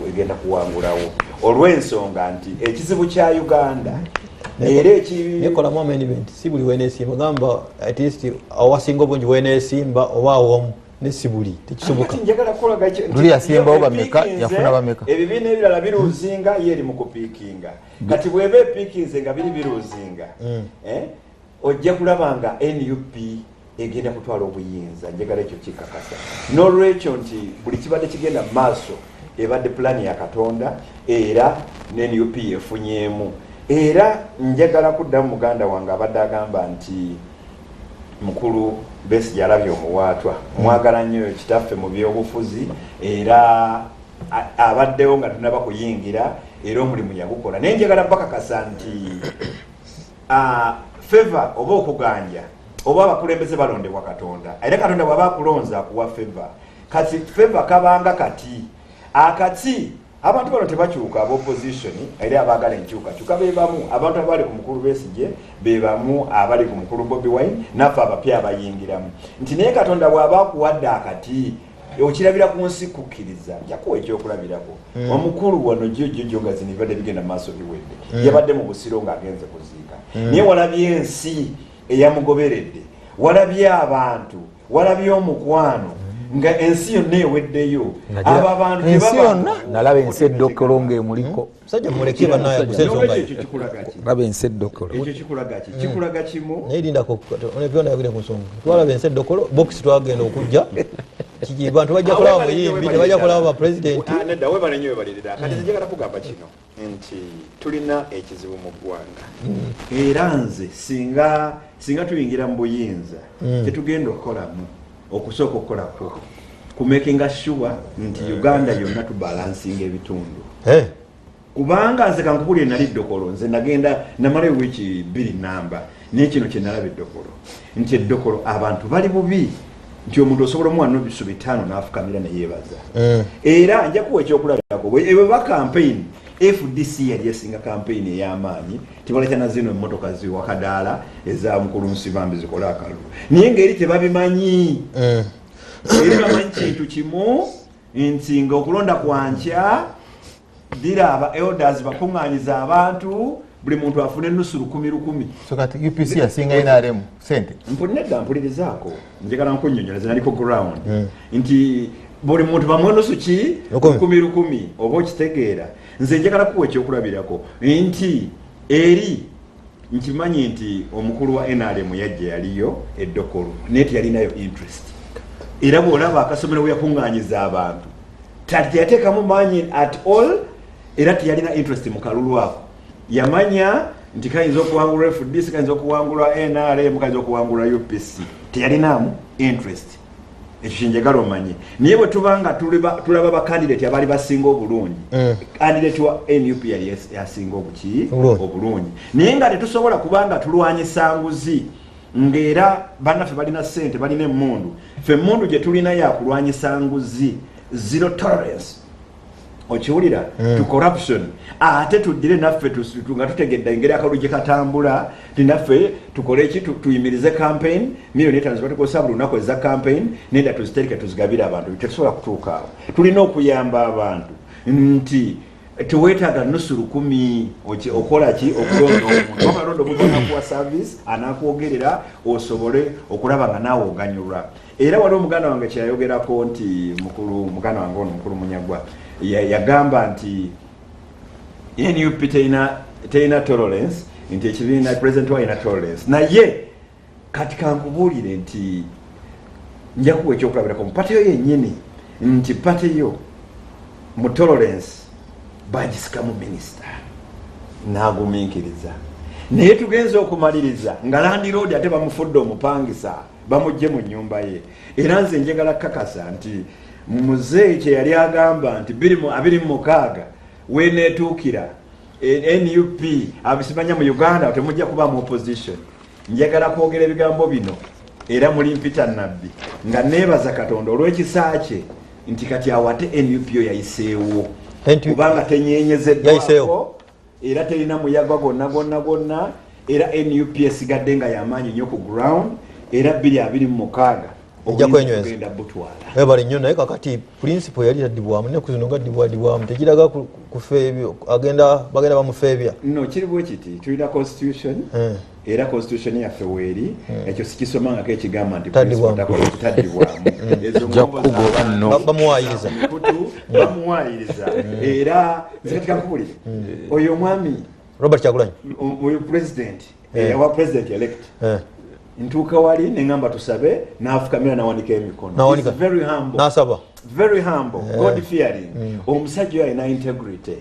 S7: egenda kuwangulawo olw'ensonga nti ekizibu kya uganda era
S1: ekolamu amendment si buli wenesimba gamba at least awasinga obungi wenesimba oba awamu nesibuli tekisoboka
S7: njagala kulaga
S3: luli yasimbawo bameka yafuna bameka
S7: ebibiina ebirala biruzinga ye eri mu kupiikinga kati bweba epiikinze nga biri biruzinga ojja kulaba nga nup egenda kutwala obuyinza njagala ekyo kikakasa n'olwekyo nti buli kibadde kigenda mu maaso ebadde pulaani ya katonda era nup yefunyeemu era njagala kuddamu muganda wange abadde agamba nti mukulu Besigye alabye omuwaatwa mwagala nnyo kitaffe mu byobufuzi era abaddewo nga tunaba kuyingira era omulimu yagukola naye njagala bakakasa nti feva oba okuganja oba abakulembeze balondebwa katonda era katonda bw'aba akulonza akuwa feva kati feva kabanga kati akati abantu bano tebakyuka ab'opposition era abaagala enkyukakyuka bebamu abantu abali ku mukulu Besigye bebamu abali ku mukulu Bobi Wine naffe abapya abayingiramu nti naye katonda bw'aba akuwadde akati okirabira ku nsi kukkiriza jakuwa ekyokulabirako omukulu wano jjo nga zino ebadde bigenda mu maaso biwedde yabadde mu busiro ng'agenze kuziika naye walabye ensi eyamugoberedde walabye abantu walabye omukwano nga ensi yonna eweddeyo abo abantu
S5: nalaba ensi eddokolo ng'emuliko
S1: musajja muleke banayagusensoga
S5: laba ensi eddokolo
S7: ekyo kikulaga ki kikulaga kimu
S1: naye lindako byonna yagire ku nsonga twalaba ensi eddokolo bokisi twagenda okujja bantu bajja kulaba muyimbi tebajja kulaba bapulezidenti
S7: nedda webale nnyo webalirira kati njagala kugamba kino nti tulina ekizibu mu ggwanga era nze singa tuyingira mu buyinza tetugenda okukolamu okusooka okukolako kumakinga sure nti Uganda yonna tubalansinga ebitundu kubanga nze kankubulire nali ddokolo nze nagenda namalayo wiiki 2 namba naye kino kyenalaba eddokolo nti eddokolo abantu bali bubi nti omuntu osobola omwana obisu 5 n'afukamira neyeebaza era nja kuwa ekyokulabirako ebwe ba campaign FDC yali esinga campaign ey'amaanyi tibalekya na zino emmotoka ziwakadaala eza mukulu Nsibambi zikola akalulu naye ngeri tebabimanyi eri bamanyi kintu kimu nti nga okulonda kwankya dira aba elders bakuŋŋaanyiza abantu buli muntu afune nusu 10,000
S3: so kati UPC yasinga NRM sente
S7: mpunedda mpulirizaako njagala nkunnyonnyoleza naliko ground nti buli muntu bamwe nusu ki 10,000 oba okitegeera nze njagala kuwa ekyokulabirako nti eri nkimanyi nti omukulu wa NRM yajja yaliyo eddokolo naye teyalinayo interest era bw'olaba akasomero we yakuŋŋaanyiza abantu teyateekamu maanyi at all era teyalina interest mu kalulu ako yamanya nti kayinza okuwangulwa FDC kayinza okuwangulwa NRM kayinza okuwangulwa UPC teyalinaamu interest ekyo kyenjagala omanye naye bwe tubanga tulaba bakandidate abali basinga obulungi kandidate wa NUP yali yasinga obulungi naye nga tetusobola kubanga tulwanyisa nguzi ng'era bannaffe balina ssente balina emmundu ffe emmundu gye tulina yakulwanyisa nguzi zero tolerance okiwulira to corruption ate tuddire naffe nga tutegedde engeri akalulu gye katambula tinaffe tukole eki tuyimirize campaign miliyoni 5 zibatukosa buli lunaku eza campaign nenda tuzitereke tuzigabire abantu tetusobola kutuuka awo tulina okuyamba abantu nti tuwetaaga nusu 10,000 okola ki okulonda omuntu wabalondo bunakuwa service anakwogerera osobole okulaba nga naawe oganyulwa era waliwo omuganda wange kyeyayogerako nti muganda wange ono mukulu Munyagwa yagamba nti NUP teina tolerance nti ekibiina president wa ina tolerance naye kati kankubuulire nti njakuwa ekyokulabirako mu pati yo yennyini nti pati yo mu tolerance bagisikamu minisita n'agumiikiriza naye tugenze okumaliriza nga Land Road ate bamufudde omupangisa bamugye mu nnyumba ye era nze njagala kakasa nti muzeeyi kye yali agamba nti 26 weneetuukira NUP abisimanya mu Uganda temujja kuba mu opposition njagala kwogera ebigambo bino era muli mpita nabbi nga neebaza Katonda olw'ekisa kye nti kati awate NUPO yayiseewo kubanga tenyenyezeddwako era terina muyagwa gonna era NUP esigadde nga yamaanyi nnyo ku ground era 2026
S1: ejja kwenyweza bali nnyo naye kakati principle yali taddibwamu ne kuzino nga ddibwadibwamu tekiraga kufeebyo bagenda bamufeebya
S7: no kiri bwe kiti tulina constitution era constitution yaffe weeri ekyo sikisomangako ekigamba nti taddibwamu bamuwayiriza era nzikatikakubulire oyo omwami
S1: Robert Kyagulanyi
S7: oyo president yawa president elect ntuuka wali neŋŋamba tusabe n'afukamira n'awanika emikono very humble God fearing omusajja oyo alina integrity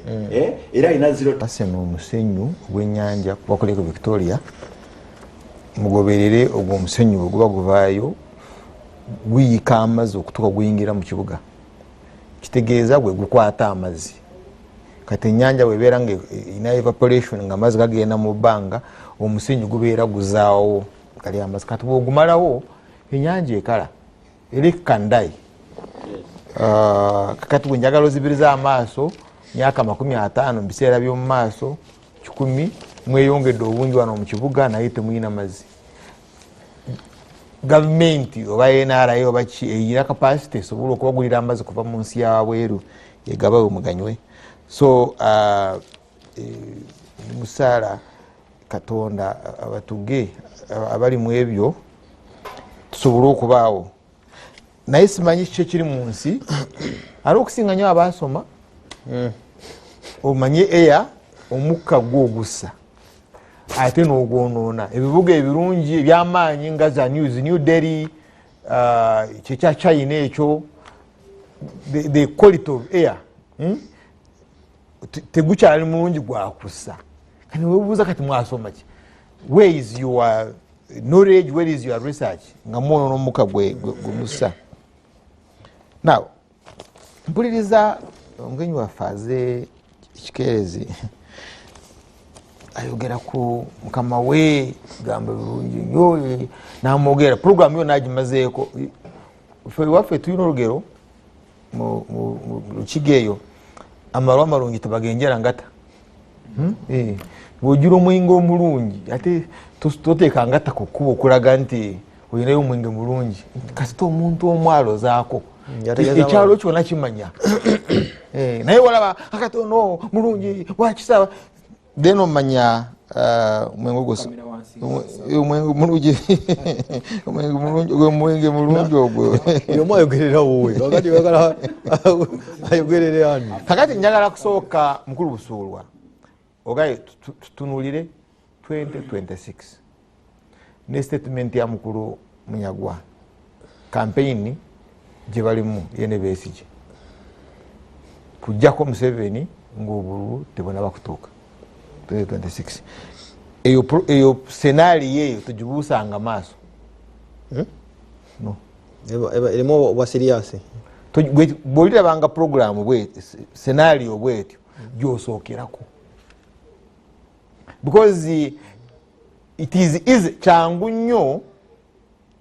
S7: era alina
S3: asena omusenyu gw'ennyanja bakoleko Victoria mugoberere ogwo omusenyu bwe guba guvaayo guyika amazzi okutuuka guyingira mu kibuga kitegeeza gwe gukwata amazzi kati ennyanja bwebeera nga ina evaporation nga amazzi gagenda mu bbanga omusenyu gubeera guzaawo kali amazzi kati bwogumalawo ennyanja ekala era ekandai kati bwe njagala ozibiriza amaaso myaka 50 mu biseera by'omu maaso 10 mweyongedde obungi wano mu kibuga naye temuyina mazzi gavumenti oba NRA oba ki eyina capacity esobola okubagulira amazzi kuva mu nsi yawabweru egaba omuganywe so musaala Katonda abatuge abali mu ebyo tusobole okubaawo naye simanyi kiki kiri mu nsi ali okusinga nnyo abasoma omanye eya omukka gwogussa ate n'ogwonoona ebibuga ebirungi ebyamaanyi nga za New Delhi kyekya China ekyo the quality of air tegukyali mulungi gwakussa kati webuuza kati mwasoma ki where is your knowledge where is your research nga mwono n'omukka gwemussa now mpuliriza omugenyi waffe aze ekikeerezi ayogera ku mukama we gamba birungi nnyo namwogera programu yo nagimazeeko ffe waffe tulina olugero mu Lukiga eyo amalwa amalungi tebagenjera ngata bw'ogira omwenge omulungi ate toteeka ngata ku kkubo okulaga nti olinayo omwenge mulungi kasita omuntu omwalo zaako ekyalo kyona kimanya naye walaba akatono mulungi wakisaba then omanya omwenge mulungi ogwo
S1: yomu ayogerera wowe kakati ayogerere ani
S3: kakati njagala kusooka mukulu Busuulwa ogaye tutunulire 2026 ne statement ya mukulu Munyagwa campaign gye balimu yene Besigye kujjako Museveni ng'obululu tebonaba kutuuka 2026 eyo senali eyo tugibuusanga maaso no
S1: erimu obwa serious
S3: bwolirabanga programu bwetyo senario bwetyo gyosookerako because it is easy kyangu nnyo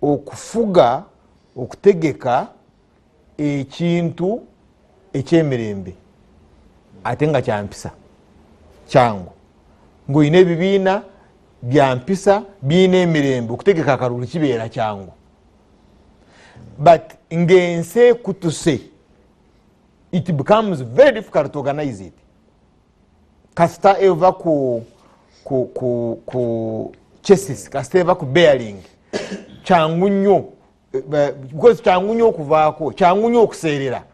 S3: okufuga okutegeka ekintu ekyemirembe ate nga kyampisa kyangu ng'olina ebibiina byampisa birina emirembe okutegeka akalulu kibeera kyangu but ng'ensi ekutuse it becomes very difficult to organize it kasita eva ku chassis kasita eva ku bearing kyangu nnyo because kyangu nnyo okuvaako kyangu nnyo okuseerera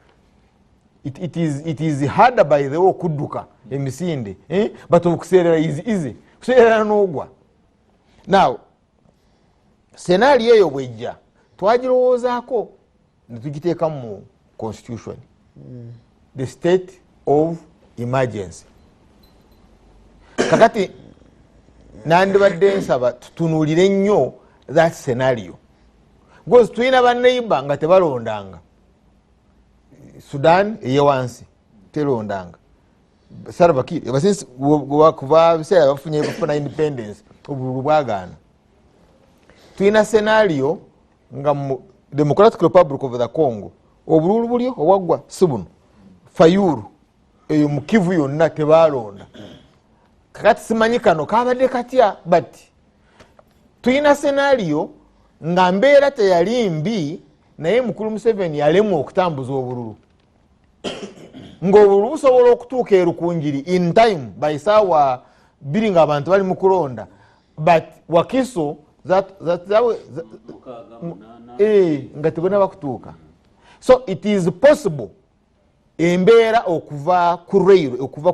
S3: it is harder by the way okudduka emisinde but okuseerera is easy kuseerera n'ogwa now senario eyo bwejja twagirowoozaako netugiteeka mu constitution the state of emergency kakati nandibadde nsaba tutunuulire nnyo that scenario because tulina banneiba nga tebalondanga Sudan eyewansi terondanga Salva Kiir ebasinsi kuva biseera bafuna independence obululu bwagaana tulina scenario nga mu Democratic Republic of the Congo obululu bulyo owagwa sibuno Fayulu eyo mu Kivu yonna tebalonda kakati simanyi kano kabadde katya but tuyina scenario nga mbeera teyali mbi naye mukulu Museveni yalemwa okutambuza obululu ng'obululu busobola okutuuka erukunjiri in time by saawa 2 nga abantu bali mu kulonda but Wakiso nga tebona bakutuuka. So it is possible embeera okuva ku rail okuva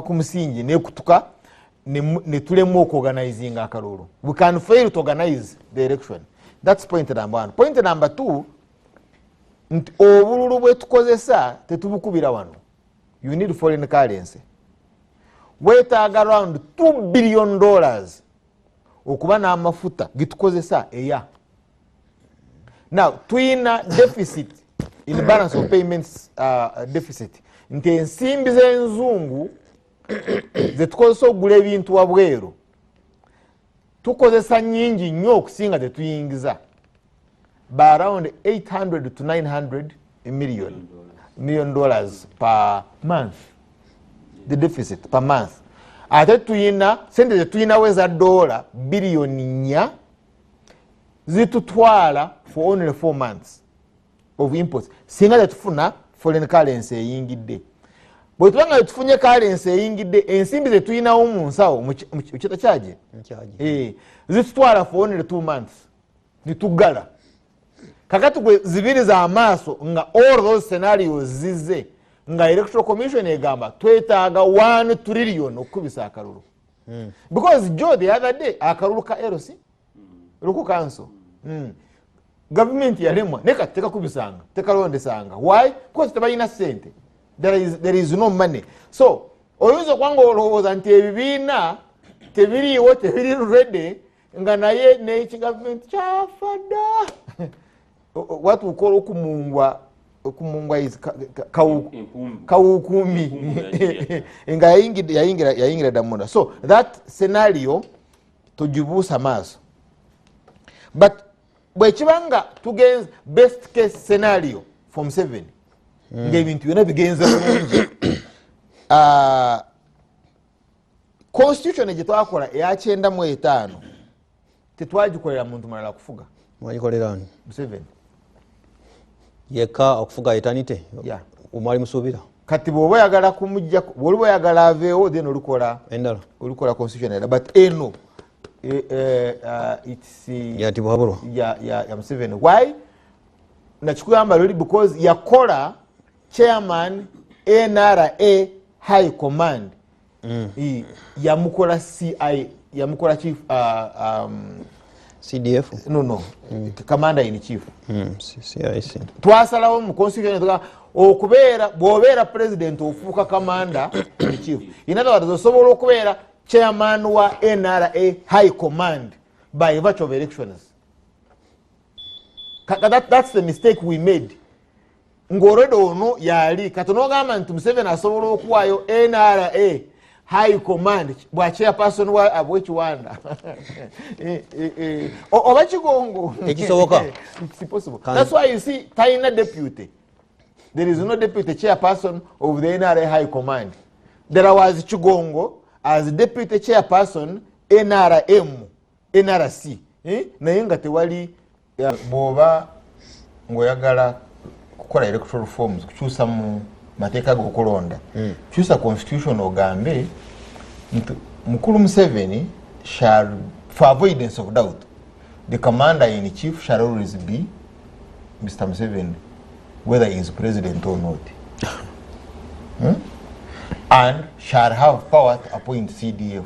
S3: ku musingi nekutuka ne tulemu okuorganizing akalulu. We can fail to organize the election. That's point number 1. Point number 2, obululu bwe tukozesa tetubukubira wano. You need foreign currency. Wetaaga around $2 billion okuba n'amafuta gitukozesa eya. Now tuyina deficit in balance of payments deficit nti ensimbi z'enzungu zetukozesa okugula ebintu wabweru tukozesa nyingi nnyo okusinga tetuyingiza by around $800 to $900 million per month. The deficit per month. Ate tuyina sente zetuyinawo eza $4 billion zitutwala for only 4 months of imports. Singa tetufuna foreign currency eyingidde. Bwe tubanga tufunye currency eyingidde ensimbi zetuyinawo mu nsawo mu kita kyaje zitutwala for only 2 months nitugala. Kakati gwe zibiri za amaaso nga all those scenarios zize nga electoral commission egamba twetaaga 1 trillion okubisa akalulu. Because Joe the other day akalulu ka LC luku council government yalemwa neka teka kubisanga teka londesanga. Why? Because tebayina sente. There is no money. So oyinza kwanga olowooza nti ebibiina tebiriiwo tebiri ready nga naye n'eki government kyafada watu ukola okumungwa is kawukumi nga yayingira damunda. So that scenario tujibusa maaso. But bwekibanga tugenza best case scenario from 7 ng'ebintu byonna bigenze bulungi constitution gye twakola eya 95 tetwagikolera muntu mulala kufuga.
S1: Mwagikoleraani
S3: Museveni
S1: yekka okufuga eternity omwali musuubira.
S3: Kati bw'oba oyagala kumujja bw'oli oyagala aveewo then olukola constitution era but eno it's
S1: yatibwabulwa
S3: ya Museveni. Why? Nakikugamba luli because yakola chairman NRA high command yamukola CI yamukola chief
S1: CDF
S3: no commander in chief
S1: CIC.
S3: Twasalawo mu constitution okubeera bw'obeera president ofuuka commander in chief. In other words osobola okubeera chairman wa NRA high command by virtue of elections. That's the mistake we made. Ng'oredo ono yali katonogamba nti Museveni asobola okuwaayo NRA high command bwa chairperson wa abwekiwanda oba kigongo
S1: ekisoboka.
S3: It's possible. That's why you see taina deputy. There is no deputy chairperson of the NRA high command. There was Chigongo as deputy chairperson NRC naye nga tewali bw'oba ng'oyagala kukola electoral reforms kukyusa mu mateeka g'okulonda kyusa constitution ogambe mukulu Museveni shall, for avoidance of doubt, the commander in chief shall always be Mr. Museveni, whether he is president or not. And shall have power to appoint CDF.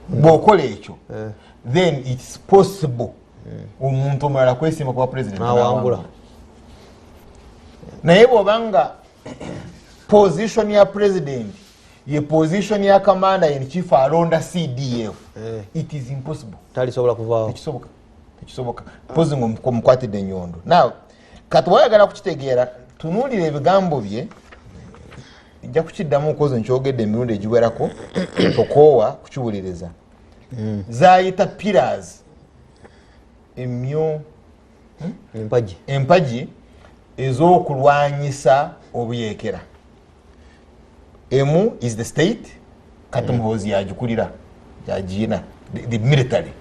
S3: Bw'okola ekyo then it's possible omuntu omulala kwesiima kuba president
S1: n'awangula.
S3: naye bw'obanga position ya president ye position ya commander in chief alonda CDF it is impossible.
S1: Talisobola kuvaawo.
S3: Tekisoboka pozi ng'omukwatidde ennyondo. Now kati wayagala kukitegeera tunuulira ebigambo bye nja kukiddamu okozi nkyogedde emirundi egiwerako tokoowa kukiwuliriza. zayita pillars empagi ez'okulwanyisa obuyeekera. Emu is the state, kati muhoozi yagikulira yagiina the military.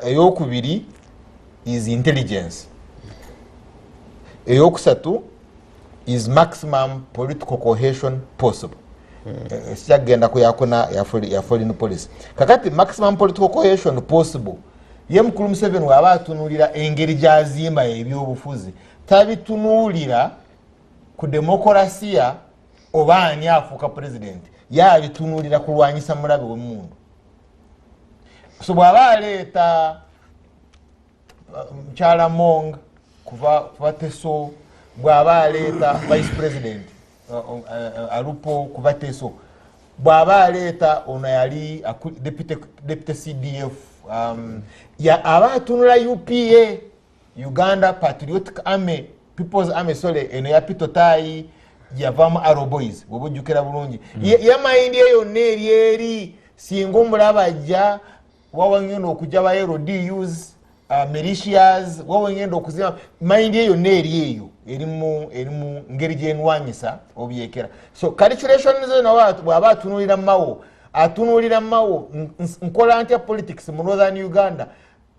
S3: Eyokubiri is intelligence. Eyokusatu is maximum political cohesion possible. Sikyagenda kuyakona ya foreign policy. Kakati maximum political cohesion possible ye mukulu Museveni waba atunulira engeri gyazimba ebyobufuzi tabitunuulira ku demokrasiya oba ani afuuka president, yabitunuulira kulwanyisa mulabe w'emundu. So bw'aba aleeta mukyala Mong kuva Teso, bw'aba aleeta vice president Alupo kuva Teso, bw'aba aleeta ono yali deputy CDF, ya aba atunula UPA, Uganda Patriotic Army, People's Army, eno ya Pito Tai yavamu Arrow Boys bw'obujjukira bulungi. Yamayindi eyo neeri singa omulaba ajja wawangenda okujja ba LDUs, militias, wawangenda okuzima mayindi eyo neeri eyo erimu ngeri gyenwanyisa obuyeekera. So calculations zino bw'aba atunulira mawo nkola ntya politics mu Northern Uganda,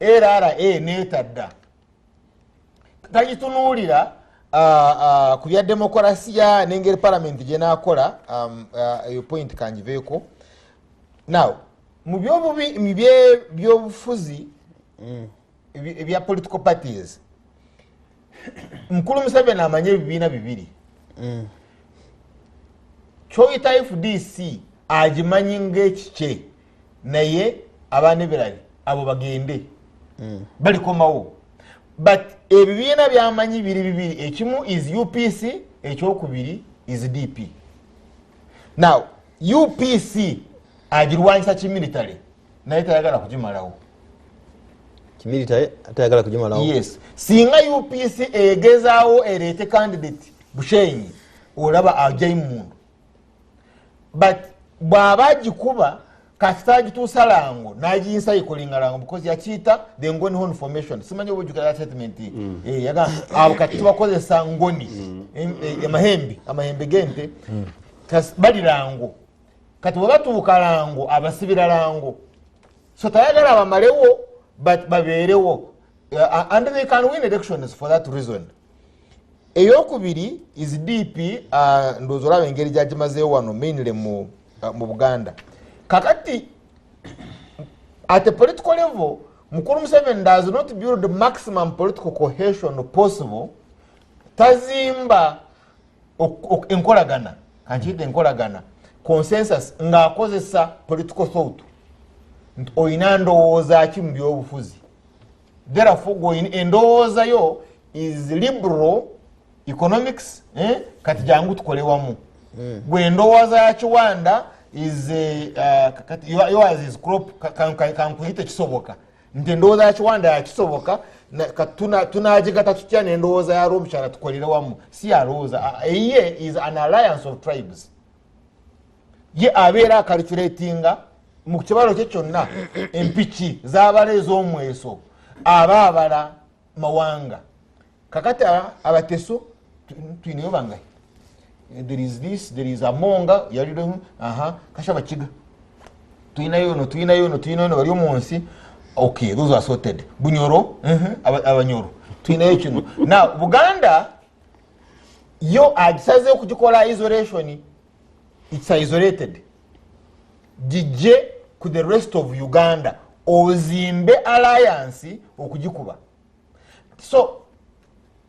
S3: LRA neetadda tagitunuulira ku bya demokrasiya n'engeri parliament gyenaakola. Eyo point kangiveeko. Now mu byobufuzi ebya political parties, mukulu Museveni amanye ebibiina bibiri. Kyoyita FDC agimanyi ng'ekikye, naye abaana ebirali abo bagende balikomawo. But ebibiina byamanyi bibiri, ekimu is UPC, ekyokubiri is DP. Now UPC agirwanyisa kimilitary naye tayagala kugimalawo.
S1: Kimilitary atayagala kugimalawo? Yes.
S3: Singa UPC egezaawo ereete candidate Bushenyi, olaba ajja imundu. But bw'aba agikuba kasita agituusa Lango n'agiyinsa ikolinga Lango because yakiyita the Ngoni Horn Formation. Simanyi obujjukira statement yaga abo kati tubakozesa ngoni amahembe gente bali Lango, kati bwe batuuka Lango abasibira Lango, so tayagala bamalewo but babeerewo, and they can win elections for that reason. Eyokubiri is DP, ndowooza olaba engeri gyagimazeewo wano mainly mu Buganda. Kakati at a political level, mukulu Museveni does not build the maximum political cohesion possible. Tazimba enkolagana, kanchite enkolagana, consensus ng'akozesa political thought. Oyina ndowooza ki mu byobufuzi. Therefore endowooza yo is liberal economics, kati jangu tukole wamu. Bwe ndowooza ya Kiwanda is yours is crop kankuyite kisoboka, nti endowooza ya Kiwanda ya kisoboka tunagigata tutya n'endowooza ya Romukyala tukolere wamu. Si alowooza ye is an alliance of tribes. Ye abeera calculatinga mu kibalo kye kyonna empiki z'abala ez'omweso abaabala mawanga. Kakati abateso tuyinayo bangahe? There is this, there is a Monga yalireho kashaba kiga tuyinayo no bali omunsi. Okay, those are sorted. Bunyoro abanyoro tuyinayo kino. Now Buganda yo agisaze okugikola isolation, it's isolated. Gije ku the rest of Uganda ozimbe alliance okugikuba. So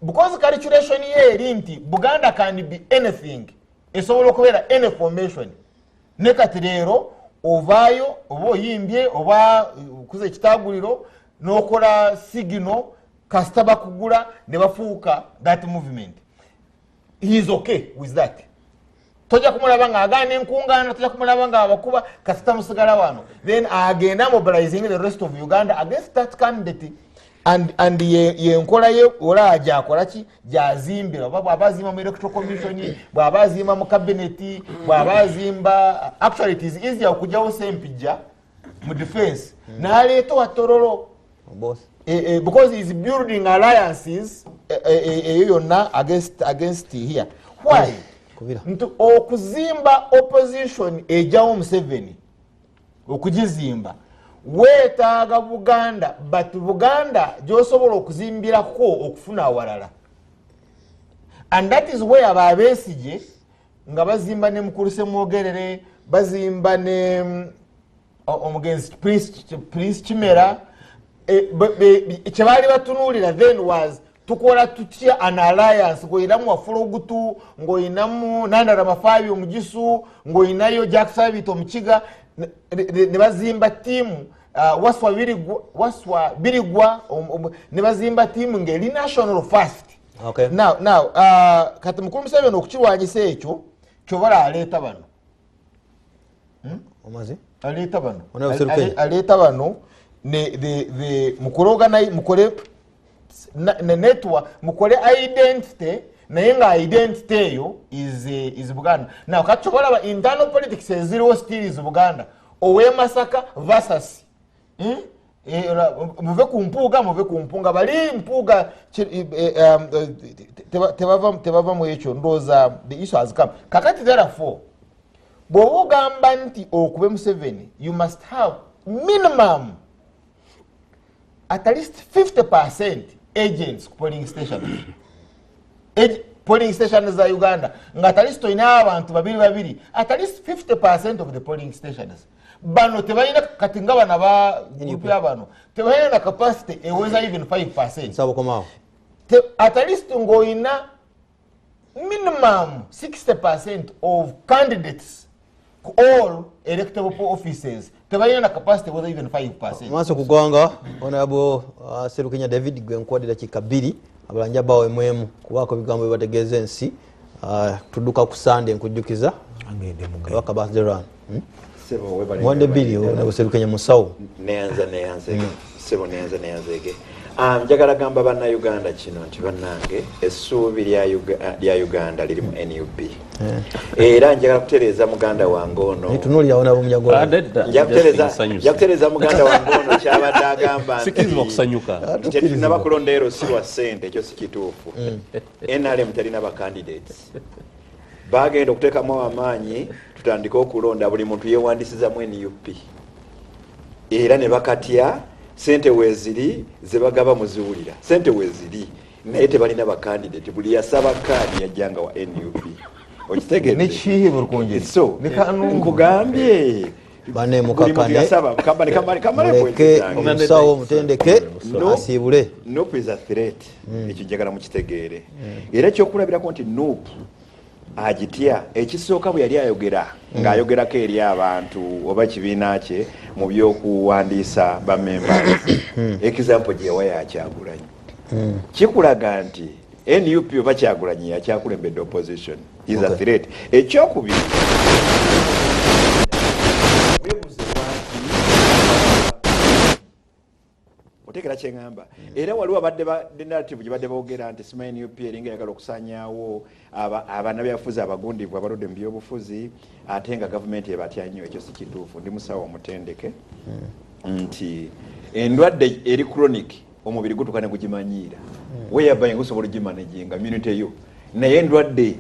S3: because calculation ye eri nti Buganda can be anything, esobola okubeera any formation. Nekati leero ovaayo oba oyimbye oba kuza ekitaguliro n'okola signal kasita bakugula ne bafuuka that movement. He is okay with that. Toja kumulaba nga agaana enkungaana, toja kumulaba nga abakuba kasita musigala wano. Then agenda mobilizing the rest of Uganda against that candidate. And ye nkola ye ola ajakola ki jazimbira bw'abazimba mu electoral commission, bw'abazimba mu cabinet, bw'abazimba. Actually it is easier okujjawo sempijja mu defense n'aleeta watororo because he's building alliances eyo yonna against here. Why? Okuzimba opposition ejawo Museveni okugizimba weetaaga Buganda, but Buganda gyosobola okuzimbirako okufuna awalala, and that is where Abesigye nga bazimba ne Mukuluse Mwogerere, bazimba ne omugenzi Prince Kimera, kyebali batunuulira then was tukola tutya an alliance ng'oyinamu Wafulugutu, ng'oyinamu Nanda Ramafabi Omugisu, ng'oyinayo Jack Sabit Omukiga, ne bazimba tiimu Waswa Birigwa ne bazimba tiimu ng'eri national first.
S1: Okay.
S3: Now kati Mukulu Museveni okukirwanyisa ekyo kyobala aleeta bano
S1: omazi
S3: aleeta bano mukole network, mukole identity, naye nga identity eyo is Buganda. Now kati kyobalaba internal politics eziriwo still is Buganda. Owe Masaka versus muve ku mpuuga bali mpuuga tebava mu ekyo ndooza the issue has come. Kakati therefore bw'oba ogamba nti okube Museveni, you must have minimum at least 50% agents ku polling stations. Polling stations za Uganda nga at least oyina abantu babiri, at least 50% of the polling stations. Bano tebalina kati nga bana ba group y'abano tebalina na capacity eweza even 5%.
S1: Sabo komao.
S3: At least ngoyina minimum 60% of candidates all electable offices tebalina na capacity eweza even 5%.
S1: Maso kugwanga Honorable Serukenya David gwenkwadira kikabiri abalanja bawe mwemu kubako bigambo bibategeeza ensi tudduka ku Sunday nkujjukiza
S5: angende muge
S1: bakabazerana
S7: sebo webale
S1: mwande bili Serukenya musawo
S7: neanza sebo neanza ege njagala gamba banna Uganda kino nti bannange essuubi lya Uganda liri mu NUP era njagala kutereeza muganda wange ono
S1: nitunulira ona Munyagwa
S7: njakutereeza muganda wange ono kyabadde agamba
S2: sikizwa kusanyuka
S7: tetunaba kulondeero si lwa ssente ekyo si kituufu NRM talina ba candidates bagenda okuteekamu amaanyi tutandika okulonda buli muntu yeewandisiza mu NUP era ne bakatya sente weziri zebagaba muziwulira sente weziri naye tebalina ba candidate buli yasaba kaadi yajjanga wa NUP okitegedde
S3: nekihi bulungi
S7: so nkugambye
S1: bane mukakane
S7: muleke
S1: omusawo mutendeke asibule
S7: NUP is a threat ekyo njagala mukitegeere era ekyokulabirako nti NUP agitya ekisooka bwe yali ayogera ng'ayogerako eri abantu oba kibiina kye mu by'okuwandiisa bamembers example gye yawa yakyagulanyi kikulaga nti NUP oba kyagulanyi yakyakulembedde opposition is a threat. Ekyokubiri otegera kyeŋŋamba era waliwo abadde narrative gye badde boogera nti sima NUP eringa yagala okusaanyaawo abannabyabufuzi abagundivu abaludde mu byobufuzi ate nga gavumenti ebatya nnyo. Ekyo si kituufu. Ndi musawo omutendeke nti endwadde eri chronic omubiri gutuka ne gugimanyiira weyabaye ngusobola ogimanaginga immunity yo naye endwadde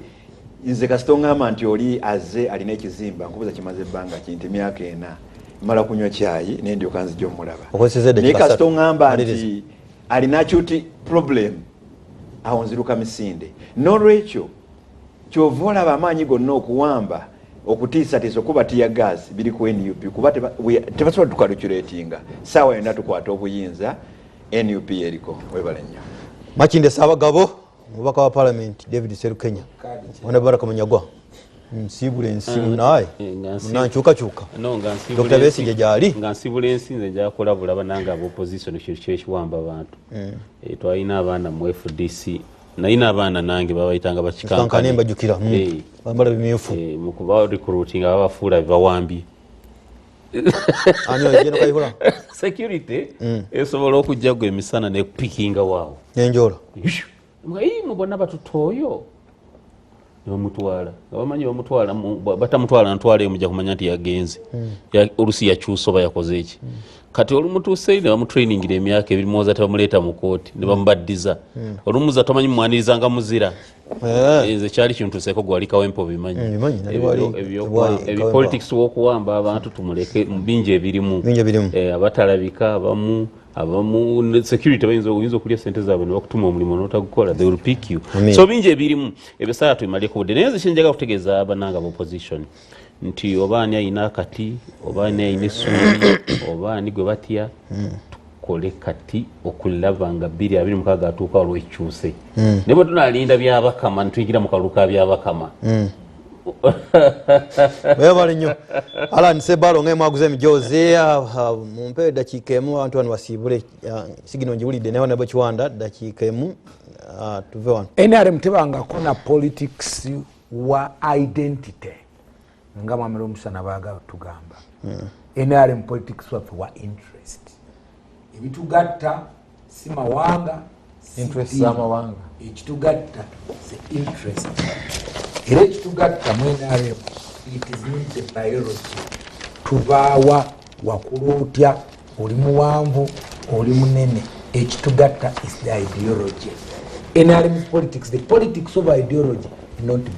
S7: nze kasita oŋŋamba nti oli azze alina ekizimba nkubuza kimaze ebbanga kinti emyaka 4 mala kunywa cyayi nendyoka nzijja omulaba naye kasita oŋŋamba nti alina acute problem awo nziruka misinde. N'olwekyo kyova olaba amaanyi gonna okuwamba okutiisatiisa okuba tiya gaasi biri ku NUP kuba tebasobola tukalukulatinga saawa yonna tukwata obuyinza NUP eriko. Webale nnyo.
S1: Makinde Saabagabo mubaka wa Parliament David Serukenya Mubarak Munyagwa nsibule ensimu naye nankyuka Dr. Besigye gyali
S2: nga nsibule ensi nze nja kulabula bananga abo opposition kyo ekiwamba abantu twalina abaana mu FDC nalina abaana nange babayitanga
S1: bakikankane mbajukira bambala bimyufu
S2: mu kuba recruiting abafuula bawambye
S1: anyo ejeno kayihula
S2: security esobola okujja gwe emisana ne pickinga waawo
S1: nenjola
S2: mubona batutoyo nebamutwala bamanyi bamutwala batamutwala ntwala mujja kumanya nti yagenze olusi yakyusa oba yakoze eki kati olumutuuseeri ne bamutrainingira emyaka ebiri muwoza tebamuleeta mu kooti ne bamubaddiza olumuza tomanyi mumwanirizanga muzira nze kyali kintuuseeko gwali kawempo bimanyi ebipolitics w'okuwamba abantu tumuleke bingi ebirimu abatalabika abamu security bayinza okulya sente zaabwe ne bakutuma omulimu n'otagukola they will pick you so bingi ebirimu ebisaala tubimaleko budde naye nze kyenjaga kutegeeza abananga opposition nti obaani ayina akati obaani ayina essuubi obaani gwe batya tukole kati okulaba nga 2026 atuuka olwekyuse ne bwe tunaalinda byabakama nituyingira mu kalulu ka byabakama
S1: webale nnyo Alan Sebalo ng'emwaguza emijozi mumpe eddakiika emu abantu bano basiibule sigino njiwulidde naye nabwe kiwanda eddakiika emu tuve wano
S5: NRM tebangako na politics wa identity nga mwamera omusana baagala tugamba NRM politics waffe wa interest ebitugatta si mawanga
S3: interest z'amawanga
S5: ekitugatta si interest era ekitugatta mu NRM it is not the biology tubaawa wakulu otya oli muwanvu oli munene ekitugatta is the ideology NRM politics the politics of ideology not